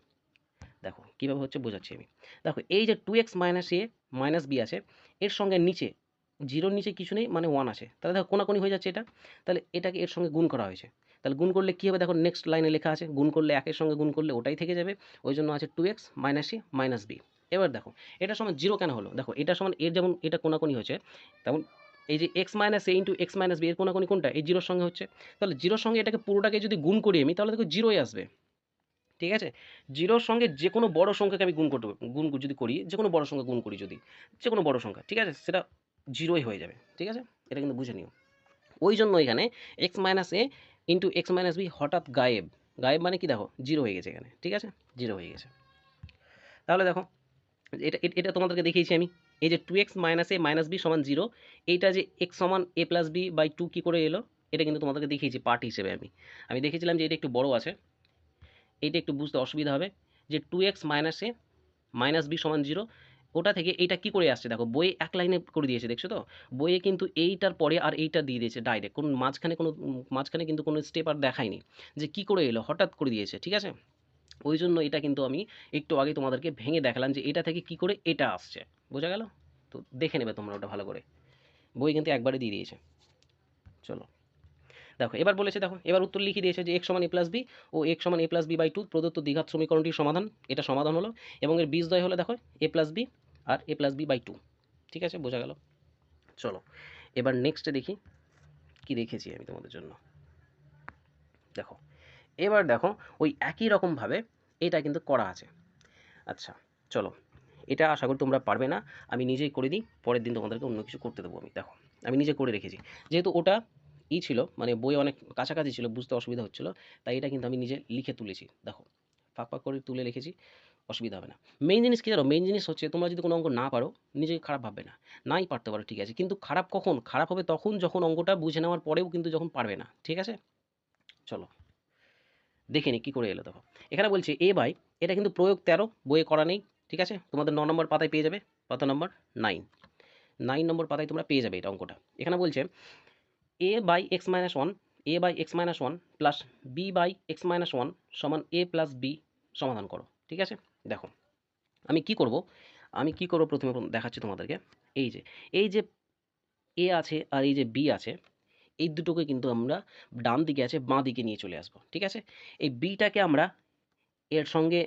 দেখো কীভাবে হচ্ছে বোঝাচ্ছি আমি। দেখো এই যে two X minus A minus B আছে, এর সঙ্গে নিচে জিরোর নিচে কিছু নেই, মানে ওয়ান আছে, তাহলে দেখো কোনাকুনি হয়ে যাচ্ছে এটা, তাহলে এটাকে এর সঙ্গে গুণ করা হয়েছে। তাহলে গুণ করলে কী হবে? দেখো নেক্সট লাইনে লেখা আছে গুণ করলে একের সঙ্গে গুণ করলে ওটাই থেকে যাবে, ওই জন্য আছে two X minus A minus B. এবার দেখো এটা সমান জিরো কেন হলো? দেখো এটা সমান এর যেমন এটা কোনাকুনি হয়েছে, তেমন এই যে x minus A into X minus B এর কোনাকুনি কোনটা? এই জিরোর সঙ্গে হচ্ছে। তাহলে জিরোর সঙ্গে এটাকে পুরোটাকে যদি গুণ করি আমি, তাহলে দেখো জিরোই আসবে, ঠিক আছে? জিরোর সঙ্গে যে কোনো বড় সংখ্যাকে আমি গুণ করতে, গুণ যদি করি, যে কোনো বড় সংখ্যা গুণ করি যদি, যে কোনো বড় সংখ্যা, ঠিক আছে? সেটা জিরোই হয়ে যাবে, ঠিক আছে? এটা কিন্তু বুঝে নিও। ওই জন্য এখানে x minus A into X minus B হঠাৎ গায়েব। গায়েব মানে কি দেখো জিরো হয়ে গেছে এখানে, ঠিক আছে, জিরো হয়ে গেছে। তাহলে দেখো এটা এটা তোমাদেরকে দেখিয়েছি আমি, এই যে two X minus A minus B সমান জিরো, এইটা যে এক্স সমান A plus B by two কী করে এলো, এটা কিন্তু তোমাদেরকে দেখিয়েছি পার্ট হিসেবে। আমি দেখেছিলাম যে এটা একটু বড় আছে, এইটা একটু বুঝতে অসুবিধা হবে, যে two X minus A minus B সমান জিরো, ওটা থেকে এইটা কি করে আসছে দেখো, বইয়ে এক লাইনে করে দিয়েছে, দেখছো তো, বইয়ে কিন্তু এইটার পরে আর এইটা দিয়ে দিয়েছে ডাইরেক্ট, কোনো মাঝখানে কিন্তু কোনো স্টেপ আর দেখায়নি যে কি করে এলো, হঠাৎ করে দিয়েছে, ঠিক আছে। ওই জন্য এটা কিন্তু আমি একটু আগে তোমাদেরকে ভেঙে দেখালাম যে এটা থেকে কি করে এটা আসছে, বোঝা গেল? তো দেখে নেবে তোমরা ওটা ভালো করে, বই কিন্তু একবারে দিয়ে দিয়েছে। চলো দেখো এবার বলেছে, দেখো এবার উত্তর লিখে দিয়েছে যে এক্স সমান A plus B O x সমান A plus B by two প্রদত্ত দ্বিঘাত সমীকরণটির সমাধান, এটা সমাধান হলো, এবং এর বীজদ্বয় হলো দেখো এ প্লাস বি আর A plus B by two, ঠিক আছে, বোঝা গেল। চলো এবার নেক্সটে দেখি কি রেখেছি আমি তোমাদের জন্য। দেখো এবার দেখো ওই একই রকমভাবে এটা কিন্তু করা আছে। আচ্ছা চলো, এটা আশা করি তোমরা পারবে না, আমি নিজেই করে দিই, পরের দিন তোমাদেরকে অন্য কিছু করতে দেবো আমি। দেখো আমি নিজে করে রেখেছি, যেহেতু ওটা ছিল মানে বই অনেক কাছাকাছি ছিল, বুঝতে অসুবিধা হচ্ছিল, তাই এটা কিন্তু আমি নিজে লিখে তুলেছি। দেখো ফাঁক ফাঁক করে তুলে লিখেছি, অসুবিধা হবে না। মেইন জিনিস কী জানো, মেইন জিনিস হচ্ছে তোমরা যদি কোনো অঙ্ক না পারো নিজেকে খারাপ ভাববে না, নাই পারতে পারো ঠিক আছে, কিন্তু খারাপ কখন খারাপ হবে, তখন যখন অঙ্কটা বুঝে নেওয়ার পরেও কিন্তু যখন পারবে না, ঠিক আছে। চলো দেখে নি কী করে এলো। দেখো এখানে বলছে এ বাই, এটা কিন্তু প্রয়োগ 13, বইয়ে করা নেই, ঠিক আছে, তোমাদের 9 নম্বর পাতায় পেয়ে যাবে, কত নম্বর 9, 9 নম্বর পাতায় তোমরা পেয়ে যাবে এটা অঙ্কটা। এখানে বলছে A by X minus one, A by X minus one plus B by X minus one সমান এ প্লাস বি সমাধান করো, ঠিক আছে। দেখো আমি কি করব প্রথমে দেখাচ্ছি তোমাদেরকে। এই যে এই যে এ আছে আর এই যে বি আছে, এই দুটোকে কিন্তু আমরা ডান দিকে আছে বাঁ দিকে নিয়ে চলে আসবো, ঠিক আছে। এই বিটাকে আমরা এর সঙ্গে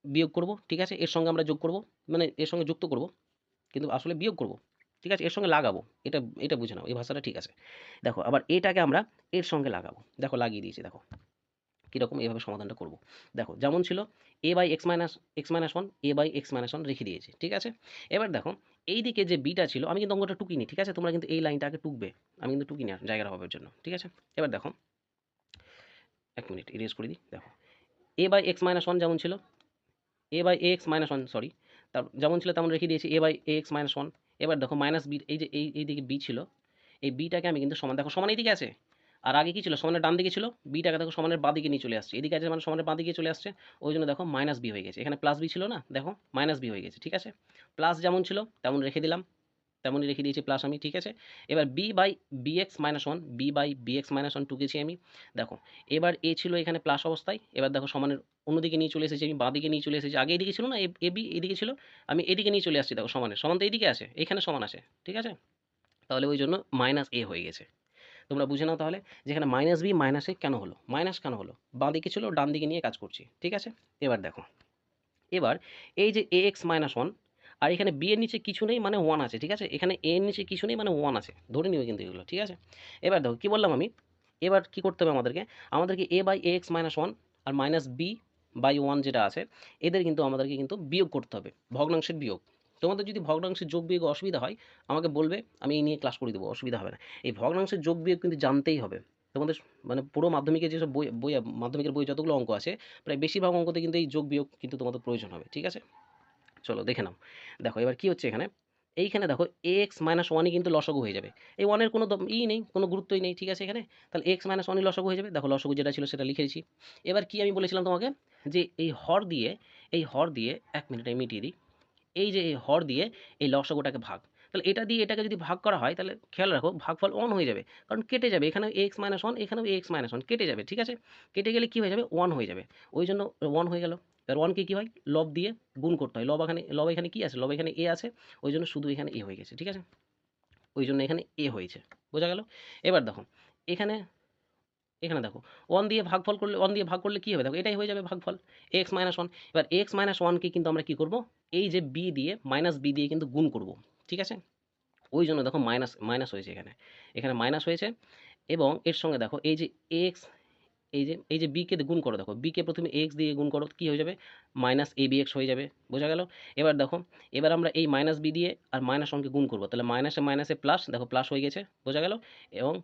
বিয়োগ করব, ঠিক আছে, এর সঙ্গে আমরা যোগ করব, মানে এর সঙ্গে যুক্ত করব, কিন্তু আসলে বিয়োগ করব, ঠিক আছে, এর সঙ্গে লাগাবো, এটা এটা বুঝে নাও, এই ভাষাটা ঠিক আছে। দেখো আবার এটাকে আমরা এর সঙ্গে লাগাবো, দেখো লাগিয়ে দিয়েছি, দেখো কীরকম এভাবে সমাধানটা করব। দেখো যেমন ছিল A by X minus one, A by X minus one রেখে দিয়েছি, ঠিক আছে। এবার দেখো এই দিকে যে বিটা ছিল, আমি কিন্তু অঙ্কটা টুকিনি, ঠিক আছে, তোমরা কিন্তু এই লাইনটাকে টুকবে, আমি কিন্তু টুকিনি আর জায়গার অভাবের জন্য, ঠিক আছে। এবার দেখো এক মিনিট ইরেজ করে দিই। দেখো A by X minus one যেমন ছিল, A by A X minus one sorry, তার যেমন ছিল তেমন রেখে দিয়েছি A by A X minus one. এবার দেখো মাইনাস বি, এই যে এই দিকে বি ছিল, এই বিটাকে আমি কিন্তু সমান, দেখো সমান এইদিকে আছে, আর আগে কি ছিল সমানের ডান দিকে ছিল, বিটাকে দেখো সমানের বাঁ দিকে নিয়ে চলে আসছে, এদিকে আছে মানে সমানের বাঁ দিকে চলে আসছে, ওই জন্য দেখো মাইনাস বি হয়ে গেছে, এখানে প্লাস বি ছিল না, দেখো মাইনাস বি হয়ে গেছে, ঠিক আছে। প্লাস যেমন ছিল তেমন রেখে দিলাম, তেমনই রেখে দিয়েছি প্লাস আমি, ঠিক আছে। এবার B by B X minus one, B by B X minus one টুকেছি আমি। দেখো এবার এ ছিল এখানে প্লাস অবস্থায়, এবার দেখো সমানের অন্যদিকে নিয়ে চলে এসেছি, আমি বাঁ দিকে নিয়ে চলে এসেছি, আগে এদিকে ছিল না এ বি এদিকে ছিল, আমি এদিকে নিয়ে চলে আসছি, দেখো সমানের সমান তো এইদিকে আছে, এখানে সমান আছে, ঠিক আছে। তাহলে ওই জন্য মাইনাস এ হয়ে গেছে। তোমরা বুঝে নাও তাহলে যেখানে মাইনাস বি মাইনাসে কেন হলো, মাইনাস কেন হলো, বাঁ দিকে ছিল ডান দিকে নিয়ে কাজ করছি, ঠিক আছে। এবার দেখো এবার এই যে এ এক্স মাইনাস ওয়ান, আর এখানে বি এর নিচে কিছু নেই মানে ওয়ান আছে, ঠিক আছে, এখানে এ এর নিচে কিছু নেই মানে ওয়ান আছে, ধরে নিবে কিন্তু এগুলো, ঠিক আছে। এবার দেখো কী বললাম আমি, এবার কি করতে হবে আমাদেরকে A by A X minus one আর মাইনাস বি বাই ওয়ান যেটা আছে, এদের কিন্তু আমাদেরকে কিন্তু বিয়োগ করতে হবে, ভগ্নাংশের বিয়োগ। তোমাদের যদি ভগ্নাংশের যোগ বিয়োগ অসুবিধা হয় আমাকে বলবে, আমি এই নিয়ে ক্লাস করে দেবো, অসুবিধা হবে না। এই ভগ্নাংশের যোগ বিয়োগ কিন্তু জানতেই হবে তোমাদের, মানে পুরো মাধ্যমিকের যেসব বই মাধ্যমিকের বই যতগুলো অঙ্ক আছে প্রায় বেশিরভাগ অঙ্কতে কিন্তু এই যোগ বিয়োগ কিন্তু তোমাদের প্রয়োজন হবে, ঠিক আছে। চলো দেখে নাও। দেখো এবার কি হচ্ছে এখানে, এইখানে দেখো এ এক্স মাইনাস ওয়ানই কিন্তু লসাগু হয়ে যাবে, এই ওয়ানের কোনো নেই, কোনো গুরুত্বই নেই, ঠিক আছে। এখানে তাহলে এক্স মাইনাস ওয়ানই লসাগু হয়ে যাবে, দেখো লসাগু যেটা ছিল সেটা লিখে দিয়েছি। এবার কি আমি বলেছিলাম তোমাকে, যে এই হর দিয়ে এক মিনিট আমি মিটিয়ে দিই, এই যে এই হর দিয়ে এই লসাগুটাকে ভাগ, তাহলে এটা দিয়ে এটাকে যদি ভাগ করা হয় তাহলে খেয়াল রাখো ভাগফল ওয়ান হয়ে যাবে, কারণ কেটে যাবে, এখানেও এক্স মাইনাস ওয়ান এখানেও এক্স মাইনাস ওয়ান কেটে যাবে, ঠিক আছে। কেটে গেলে কী হয়ে যাবে, ওয়ান হয়ে যাবে, ওই জন্য ওয়ান হয়ে গেল। এবার ওয়ানকে কী হয়, লব দিয়ে গুণ করতে হয়, লব এখানে কী আছে, লব এখানে এ আছে, ওই জন্য শুধু এখানে এ হয়ে গেছে, ঠিক আছে, ওই জন্য এখানে এ হয়েছে, বোঝা গেল। এবার দেখো এখানে এখানে দেখো ওয়ান দিয়ে ভাগ করলে কী হবে, দেখো এটাই হয়ে যাবে ভাগফল এক্স মাইনাস ওয়ান। এবার এক্স মাইনাস ওয়ানকে কিন্তু আমরা কী করব, এই যে বি দিয়ে মাইনাস বি দিয়ে কিন্তু গুণ করব, ঠিক আছে। ওই জন্য দেখো মাইনাস মাইনাস হয়েছে, এখানে এখানে মাইনাস হয়েছে, এবং এর সঙ্গে দেখো এই যে এক্স এই যে বি কে গুণ করো, দেখো বি কে প্রথমে এক্স দিয়ে গুণ করো, কি হয়ে যাবে মাইনাস এ বি এক্স হয়ে যাবে, বোঝা গেল। এবার দেখো, এবার আমরা এই মাইনাস বি দিয়ে আর মাইনাস ওয়ানকে গুণ করবো, তাহলে মাইনাসে মাইনাসে প্লাস, দেখো প্লাস হয়ে গেছে, বোঝা গেল। এবং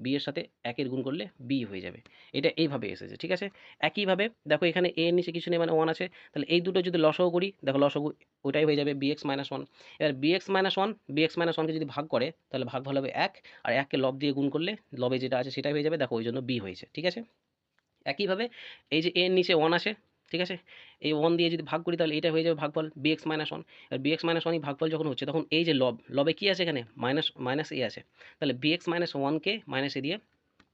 বি এর সাথে একের গুণ করলে বি হয়ে যাবে। এটা এইভাবে এসেছে, ঠিক আছে। একইভাবে দেখো এখানে এ এর নিচে কিছু নেই, মানে ওয়ান আছে, তাহলে এই দুটো যদি লসাগু করি, দেখো লসাগু ওটাই হয়ে যাবে বি এক্স মাইনাস ওয়ান। এবার বি এক্স মাইনাস ওয়ানকে যদি ভাগ করে, তাহলে ভাগ ভালো হবে এক, আর এককে লব দিয়ে গুণ করলে লবে যেটা আছে সেটাই হয়ে যাবে, দেখো ওই জন্য বি হয়েছে, ঠিক আছে। একইভাবে এই যে এর নিচে ওয়ান আসে, ঠিক আছে, এই ওয়ান দিয়ে যদি ভাগ করি তাহলে এটা হয়ে যাবে ভাগফল বি এক্স মাইনাস ওয়ান। আর বি এক্স মাইনাস ওয়ানই ভাগফল যখন হচ্ছে, তখন এই যে লবে কী আছে এখানে মাইনাস মাইনাস এ আছে, তাহলে বি এক্স মাইনাস ওয়ানকে মাইনাস এ দিয়ে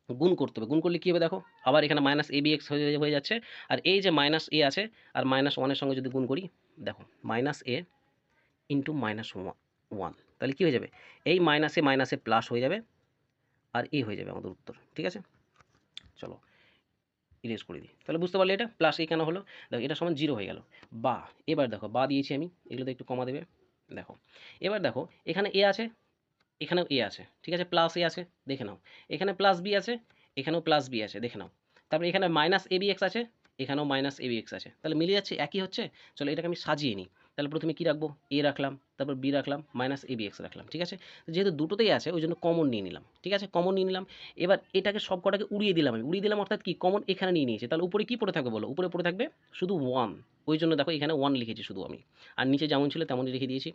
গুণ করতে হবে। গুণ করলে কী হবে দেখো, আবার এখানে মাইনাস এ বি এক্স হয়ে যাচ্ছে, আর এই যে মাইনাস এ আছে আর মাইনাস ওয়ানের সঙ্গে যদি গুণ করি, দেখো minus A into minus one, তাহলে কী হয়ে যাবে, এই মাইনাসে মাইনাসে প্লাস হয়ে যাবে, আর এ হয়ে যাবে আমাদের উত্তর, ঠিক আছে। চলো ইরেজ করে দিই, তাহলে বুঝতে পারলে এটা প্লাস এ কেন হলো, দেখো এটা সমান জিরো হয়ে গেল। বা এবার দেখো বা দিয়েছি আমি, এগুলোতে একটু কমা দেবে। দেখো এবার দেখো এখানে এ আছে, এখানেও এ আছে, ঠিক আছে, প্লাস এ আছে, দেখে নাও। এখানে প্লাস বি আছে, এখানেও প্লাস বি আছে, দেখে নাও। তারপরে এখানে মাইনাস এ বি এক্স আছে, এখানেও মাইনাস এ বি এক্স আছে, তাহলে মিলে যাচ্ছে, একই হচ্ছে। চলো এটাকে আমি সাজিয়ে নিই। তাহলে প্রথমে কী রাখবো, এ রাখলাম, তারপর বি রাখলাম, মাইনাস এ বি এক্স রাখলাম, ঠিক আছে। যেহেতু দুটোতেই আছে ওই জন্য কমন নিয়ে নিলাম, ঠিক আছে, কমন নিয়ে নিলাম। এবার এটাকে সব কটাকে উড়িয়ে দিলাম, আমি উড়িয়ে দিলাম অর্থাৎ কি কমন এখানে নিয়ে নিয়েছি, তাহলে উপরে কী পড়ে থাকবে বলো, উপরে পড়ে থাকবে শুধু ওয়ান। ওই জন্য দেখো এখানে ওয়ান লিখেছি শুধু আমি, আর নিচে যেমন ছিল তেমনই রেখে দিয়েছি।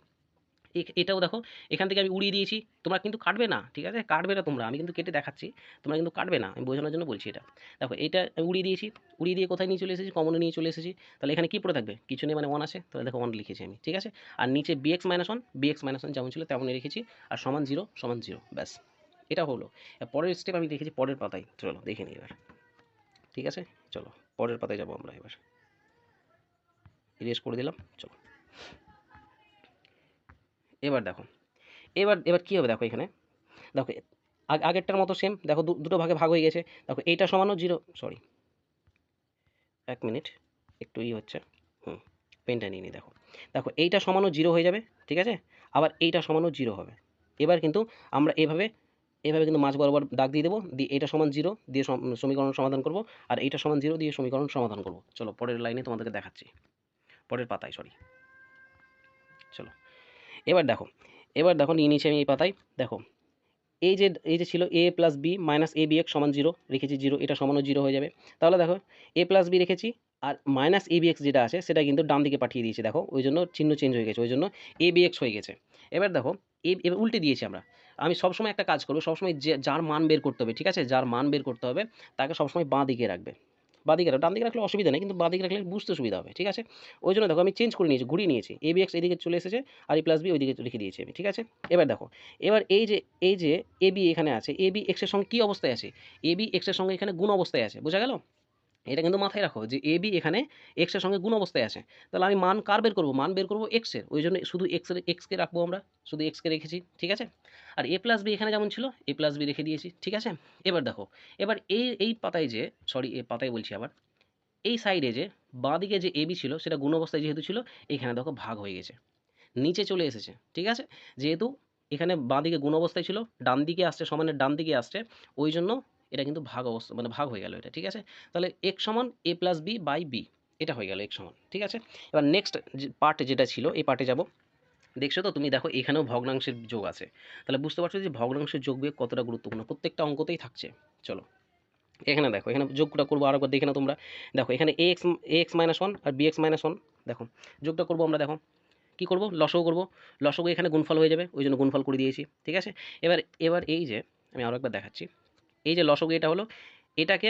এটাও দেখো এখান থেকে আমি উড়িয়ে দিয়েছি, তোমরা কিন্তু কাটবে না, ঠিক আছে, কাটবে না তোমরা, আমি কিন্তু কেটে দেখাচ্ছি, তোমরা কিন্তু কাটবে না, আমি বোঝানোর জন্য বলছি এটা। দেখো এটা আমি উড়িয়ে দিয়েছি, উড়িয়ে দিয়ে কোথায় নিয়ে চলে এসেছি, কমনে নিয়ে চলে এসেছি, তাহলে এখানে কী পড়ে থাকবে, কিছু নেই, মানে ওয়ান আছে, তাহলে দেখো ওয়ান লিখেছি আমি, ঠিক আছে। আর নিচে বি এক্স মাইনাস ওয়ান যেমন ছিল তেমনই রেখেছি, আর সমান জিরো, ব্যাস এটা হলো। পরের স্টেপ আমি দেখেছি পরের পাতায়, চলো দেখে নিই এবার, ঠিক আছে। চলো পরের পাতায় যাবো আমরা এবার, ইরেজ করে দিলাম, চলো এবার দেখো, এবার কী হবে দেখো এখানে, দেখো আগেরটার মতো সেম, দেখো দুটো ভাগে ভাগ হয়ে গেছে। দেখো এইটা সমানও জিরো, সরি এক মিনিট একটু হচ্ছে, পেনটা নিয়ে নিই। দেখো দেখো এইটা সমানও জিরো হয়ে যাবে, ঠিক আছে, আবার এইটা সমানও জিরো হবে। এবার কিন্তু আমরা এভাবে এভাবে কিন্তু মাঝ বরাবর দাগ দিয়ে দেবো, দিয়ে এটা সমান জিরো দিয়ে সমীকরণ সমাধান করব, আর এইটা সমান জিরো দিয়ে সমীকরণ সমাধান করব। চলো পরের লাইনে তোমাদেরকে দেখাচ্ছি, পরের পাতায়, সরি। চলো এবার দেখো নিয়ে নিয়েছি আমি এই পাতায়। দেখো এই যে ছিল এ plus B minus A B x সমান জিরো, রেখেছি জিরো, এটা সমানও জিরো হয়ে যাবে। তাহলে দেখো এ প্লাস বি রেখেছি, আর মাইনাস এ বি এক্স যেটা আছে সেটা কিন্তু ডান দিকে পাঠিয়ে দিয়েছি, দেখো ওই জন্য চিহ্ন চেঞ্জ হয়ে গেছে, ওই জন্য এ বি এক্স হয়ে গেছে। এবার দেখো এবার উল্টে দিয়েছি আমরা। আমি সবসময় একটা কাজ করবো, সবসময় যার মান বের করতে হবে, ঠিক আছে, যার মান বের করতে হবে তাকে সবসময় বাঁ দিকে রাখবে। বাঁদিকে ডান দিকে রাখলে অসুবিধা নেই, কিন্তু বাঁদিকে রাখলে বুঝতে সুবিধা হবে, ঠিক আছে। ওই জন্য দেখো আমি চেঞ্জ করে নিয়েছি, ঘুরিয়ে নিয়েছি, এ বি এক্স এদিকে চলে এসেছে, আর এই প্লাস বি ওইদিকে রেখে দিয়েছি আমি, ঠিক আছে। এবার দেখো এবার এই যে এ বি এখানে আছে, এ বি এক্সের সঙ্গে কী অবস্থায় আছে, এ বি এক্সের সঙ্গে এখানে গুণ অবস্থায় আছে, বোঝা গেল। এটা কিন্তু মাথায় রাখো যে এ বি এখানে এক্সের সঙ্গে গুণ অবস্থায় আছে, তাহলে আমি মান কার বের করবো, মান বের করবো এক্সের, ওই জন্য শুধু এক্সকে রাখবো আমরা, শুধু এক্সকে রেখেছি, ঠিক আছে। আর এ প্লাস বি এখানে যেমন ছিল এ প্লাস বি রেখে দিয়েছি, ঠিক আছে। এবার দেখো এবার এই পাতায় যে, সরি এই পাতায় বলছি আবার, এই সাইডে যে বাঁদিকে যে এবি ছিল সেটা গুণ অবস্থায় যেহেতু ছিল, এখানে দেখো ভাগ হয়ে গেছে, নিচে চলে এসেছে, ঠিক আছে। যেহেতু এখানে বাঁদিকে গুণ অবস্থায় ছিল, ডান দিকে আসছে, সমানের ডান দিকে আসছে, ওই জন্য এটা কিন্তু ভাগ অবস্থা, মানে ভাগ হয়ে গেল এটা, ঠিক আছে। তাহলে এক্স সমান A plus B by B, এটা হয়ে গেল এক্স সমান, ঠিক আছে। এবার নেক্সট পার্ট যেটা ছিল এই পার্টে যাব। দেখছো তো তুমি, দেখো এখানেও ভগ্নাংশের যোগ আছে, তাহলে বুঝতে পারছো যে ভগ্নাংশের যোগ বিয়োগ কতটা গুরুত্বপূর্ণ, প্রত্যেকটা অঙ্কতেই থাকছে। চলো এখানে দেখো, এখানে যোগটা করবো আরেকবার দেখে নাও তোমরা। দেখো এখানে এ এক্স মাইনাস ওয়ান আর বি এক্স মাইনাস ওয়ান, দেখো যোগটা করবো আমরা। দেখো কী করবো, লসগু করবো, লসগু এখানে গুণফল হয়ে যাবে, ওই জন্য গুণফল করে দিয়েছি, ঠিক আছে। এবার এবার এই যে আমি আরও একবার দেখাচ্ছি, এই যে লসগু এটা হলো, এটাকে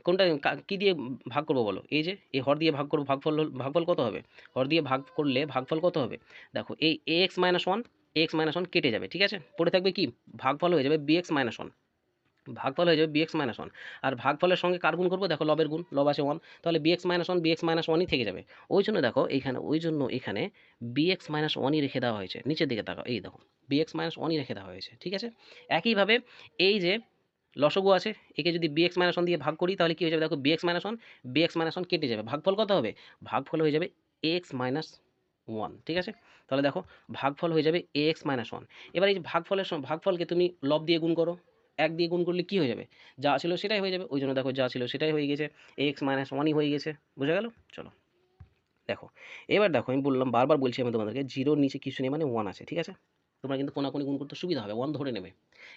কোনটা কী দিয়ে ভাগ করবো বলো, এই যে এই হর দিয়ে ভাগ করবো, ভাগফল কত হবে, হর দিয়ে ভাগ করলে ভাগফল কত হবে, দেখো এই এ এক্স মাইনাস ওয়ান কেটে যাবে, ঠিক আছে, পড়ে থাকবে কি, ভাগফল হয়ে যাবে বি এক্স মাইনাস ওয়ান, ভাগফল হয়ে যাবে বিএক্স মাইনাস ওয়ান। আর ভাগফলের সঙ্গে কার গুণ করবো, দেখো লবের গুণ, লব আছে ওয়ান, তাহলে বিএক্স মাইনাস ওয়ানই থেকে যাবে। ওই জন্য দেখো এইখানে, ওই জন্য এখানে বিএক্স মাইনাস ওয়ানই রেখে দেওয়া হয়েছে, নিচের দিকে তাকাও, এই দেখো বিএক্স মাইনাস ওয়ানই রেখে দেওয়া হয়েছে, ঠিক আছে। একইভাবে এই যে লসগু আছে, একে যদি বিএক্স মাইনাস ওয়ান দিয়ে ভাগ করি তাহলে কী হয়ে যাবে, দেখো বিএক্স মাইনাস ওয়ান কেটে যাবে, ভাগফল কত হবে, ভাগফল হয়ে যাবে এক্স মাইনাস ওয়ান, ঠিক আছে। তাহলে দেখো ভাগফল হয়ে যাবে এক্স মাইনাস ওয়ান। এবার এই ভাগফলকে তুমি লব দিয়ে গুণ করো, 1 দিয়ে গুণ করলে কী হয়ে যাবে? যা ছিল সেটাই হয়ে যাবে। ওই জন্য দেখো যা ছিল সেটাই হয়ে গেছে, এক্স মাইনাস 1ই হয়ে গেছে। বোঝা গেল? চলো দেখো, এবার দেখো আমি বললাম, বারবার বলছি আমি তোমাদেরকে, 0-র নিচে কিছু নেই মানে 1 আছে, ঠিক আছে? তোমরা কিন্তু কোনাকুনি গুণ করতে সুবিধা হবে, 1 ধরে নেবে।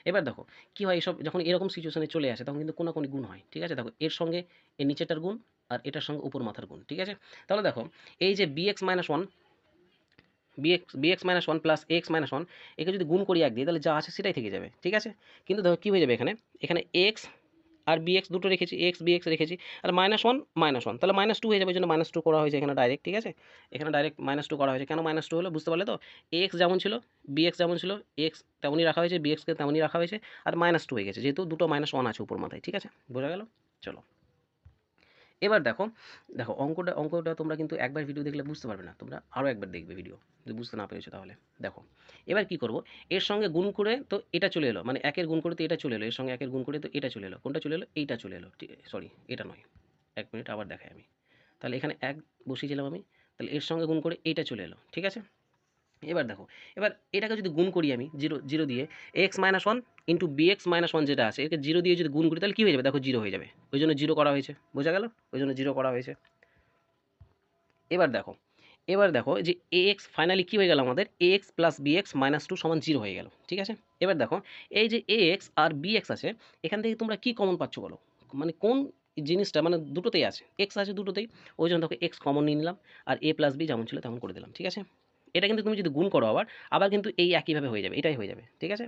এবার দেখো কী হয়, এসব যখন এরকম সিচুয়েশনে চলে আসে তখন কিন্তু কোনাকুনি গুণ হয়, ঠিক আছে? দেখো এর সঙ্গে এর নিচেরটার গুণ আর এটার সঙ্গে উপর মাথার গুণ, ঠিক আছে? তাহলে দেখো এই যে bx minus 1, bx minus 1 plus x minus 1, একে যদি গুণ করি 1 দিয়ে তাহলে যা আছে সেটাই থেকে যাবে, ঠিক আছে? কিন্তু দেখো কী হয়ে যাবে, এখানে এখানে এক্স আর bx দুটো রেখেছি, এক্স bx রেখেছি, আর -1 তাহলে -2 হয়ে যাবে। ওই জন্য -2 করা হয়েছে এখানে ডাইরেক্ট, ঠিক আছে? এখানে ডাইরেক্ট -2 করা হয়েছে। কেন -2 হলো বুঝতে পারলে তো? এক্স যেমন ছিল, bx যেমন ছিল, এক্স তেমনই রাখা হয়েছে, bx কে তেমনই রাখা হয়েছে, আর -2 হয়ে গেছে যেহেতু দুটো -1 আছে উপর মাথায়, ঠিক আছে? বোঝা গেল? চলো এবার দেখো, অঙ্কটা তোমরা কিন্তু একবার ভিডিও দেখলে বুঝতে পারবে না, তোমরা আরও একবার দেখবে ভিডিও যদি বুঝতে না পেরেছো তাহলে। দেখো এবার কি করব, এর সঙ্গে গুণ করে তো এটা চলে এলো, মানে 1-এর গুণ করে তো এটা চলে এলো, এর সঙ্গে 1-এর গুণ করে তো এটা চলে এলো। কোনটা চলে এলো? এইটা চলে এলো, সরি এটা নয়, 1 মিনিট আবার দেখাই আমি। তাহলে এখানে 1 বসিয়েছিলাম আমি, তাহলে এর সঙ্গে গুণ করে এইটা চলে এলো, ঠিক আছে? এবার দেখো, এবার এটাকে যদি গুণ করি আমি 0 দিয়ে, x minus 1 into bx minus 1 যেটা আছে, একে 0 দিয়ে যদি গুণ করি তাহলে কী হয়ে যাবে? দেখো 0 হয়ে যাবে, ওই জন্য 0 করা হয়েছে। বোঝা গেল? ওই জন্য 0 করা হয়েছে। এবার দেখো যে এক্স ফাইনালি কী হয়ে গেল আমাদের, এক্স প্লাস বিএক্স মাইনাস 2 সমান 0 হয়ে গেল, ঠিক আছে? এবার দেখো এই যে এক্স আর বিএক্স আছে, এখান থেকে তোমরা কী কমন পাচ্ছ বলো? মানে কোন জিনিসটা, মানে দুটোতেই আছে, এক্স আছে দুটোতেই, ওই জন্য দেখো এক্স কমন নিয়ে নিলাম, আর এ প্লাস বি যেমন ছিল তেমন করে দিলাম, ঠিক আছে? এটা কিন্তু তুমি যদি গুণ করো আবার কিন্তু এই একইভাবে হয়ে যাবে, এটাই হয়ে যাবে, ঠিক আছে?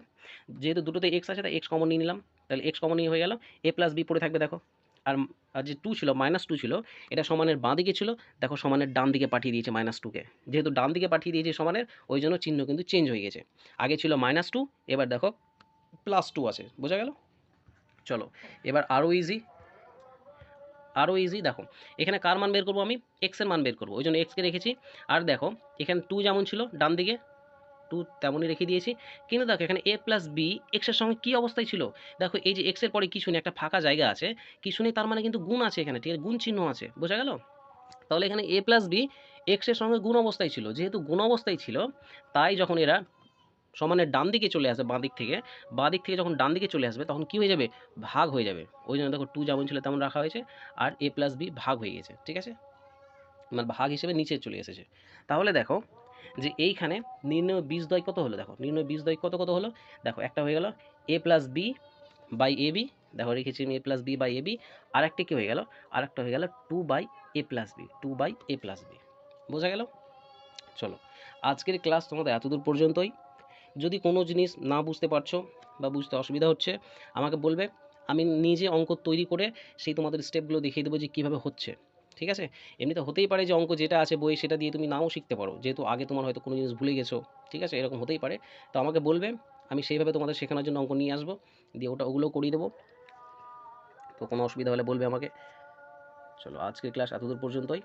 যেহেতু দুটোতে এক্স আছে তাই এক্স কমন নিয়ে নিলাম, তাহলে এক্স কমন নিয়ে হয়ে গেল, এ প্লাস বি পড়ে থাকবে দেখো। আর আর যে 2 ছিল, -2 ছিল, এটা সমানের বাঁ দিকে ছিল, দেখো সমানের ডান দিকে পাঠিয়ে দিয়েছে -2কে। যেহেতু ডান দিকে পাঠিয়ে দিয়েছে সমানের, ওই জন্য চিহ্ন কিন্তু চেঞ্জ হয়ে গেছে। আগে ছিল -2, এবার দেখো +2 আছে। বোঝা গেল? চলো এবার আরও ইজি দেখো, এখানে কার মান বের করবো আমি? এক্স এর মান বের করবো, ওই জন্য এক্সকে রেখেছি। আর দেখো এখানে 2 যেমন ছিল ডান দিকে, 2 তেমনই রেখে দিয়েছি। কিন্তু দেখো এখানে এ প্লাস বি এক্সের সঙ্গে কী অবস্থায় ছিল? দেখো এই যে এক্সের পরে কিছু নেই, একটা ফাঁকা জায়গা আছে, কিছু নেই, তার মানে কিন্তু গুণ আছে এখানে, ঠিক আছে? গুণ চিহ্ন আছে। বোঝা গেল? তাহলে এখানে এ প্লাস বি এক্সের সঙ্গে গুণ অবস্থায় ছিল, যেহেতু গুণ অবস্থায় ছিল, তাই যখন এরা সমানের ডান দিকে চলে আসবে, বাঁ দিক থেকে যখন ডান দিকে চলে আসবে তখন কী হয়ে যাবে? ভাগ হয়ে যাবে। ওই জন্য দেখো 2 যেমন ছিল তেমন রাখা হয়েছে, আর এ প্লাস বি ভাগ হয়ে গেছে, ঠিক আছে? মানে ভাগ হিসেবে নিচে চলে এসেছে। তাহলে দেখো যে এইখানে নির্ণয় বীজদ্বয় কত হলো, দেখো নির্ণয় বীজদ্বয় কত কত হলো, দেখো একটা হয়ে গেল A plus B by A B, দেখো রেখেছি আমি A plus B by A B, আর একটা কী হয়ে গেল, আর একটা হয়ে গেল 2/a+b। বোঝা গেল? চলো আজকের ক্লাস তোমাদের এতদূর পর্যন্তই। যদি কোনো জিনিস না বুঝতে পারছো বা বুঝতে অসুবিধা হচ্ছে আমাকে বলবে, আমি নিজে অঙ্ক তৈরি করে সেই তোমাদের স্টেপগুলো দেখিয়ে দেবো যে কীভাবে হচ্ছে, ঠিক আছে? এমনিতে হতেই পারে যে অঙ্ক যেটা আছে বই সেটা দিয়ে তুমি নাও শিখতে পারো, যেহেতু আগে তোমার হয়তো কোনো জিনিস ভুলে গেছো, ঠিক আছে? এরকম হতেই পারে। তো আমাকে বলবে, আমি সেইভাবে তোমাদের শেখানোর জন্য অঙ্ক নিয়ে আসবো, দিয়ে ওগুলো করিয়ে দেবো। তো কোনো অসুবিধা হলে বলবে আমাকে। চলো আজকের ক্লাস এতদূর পর্যন্তই।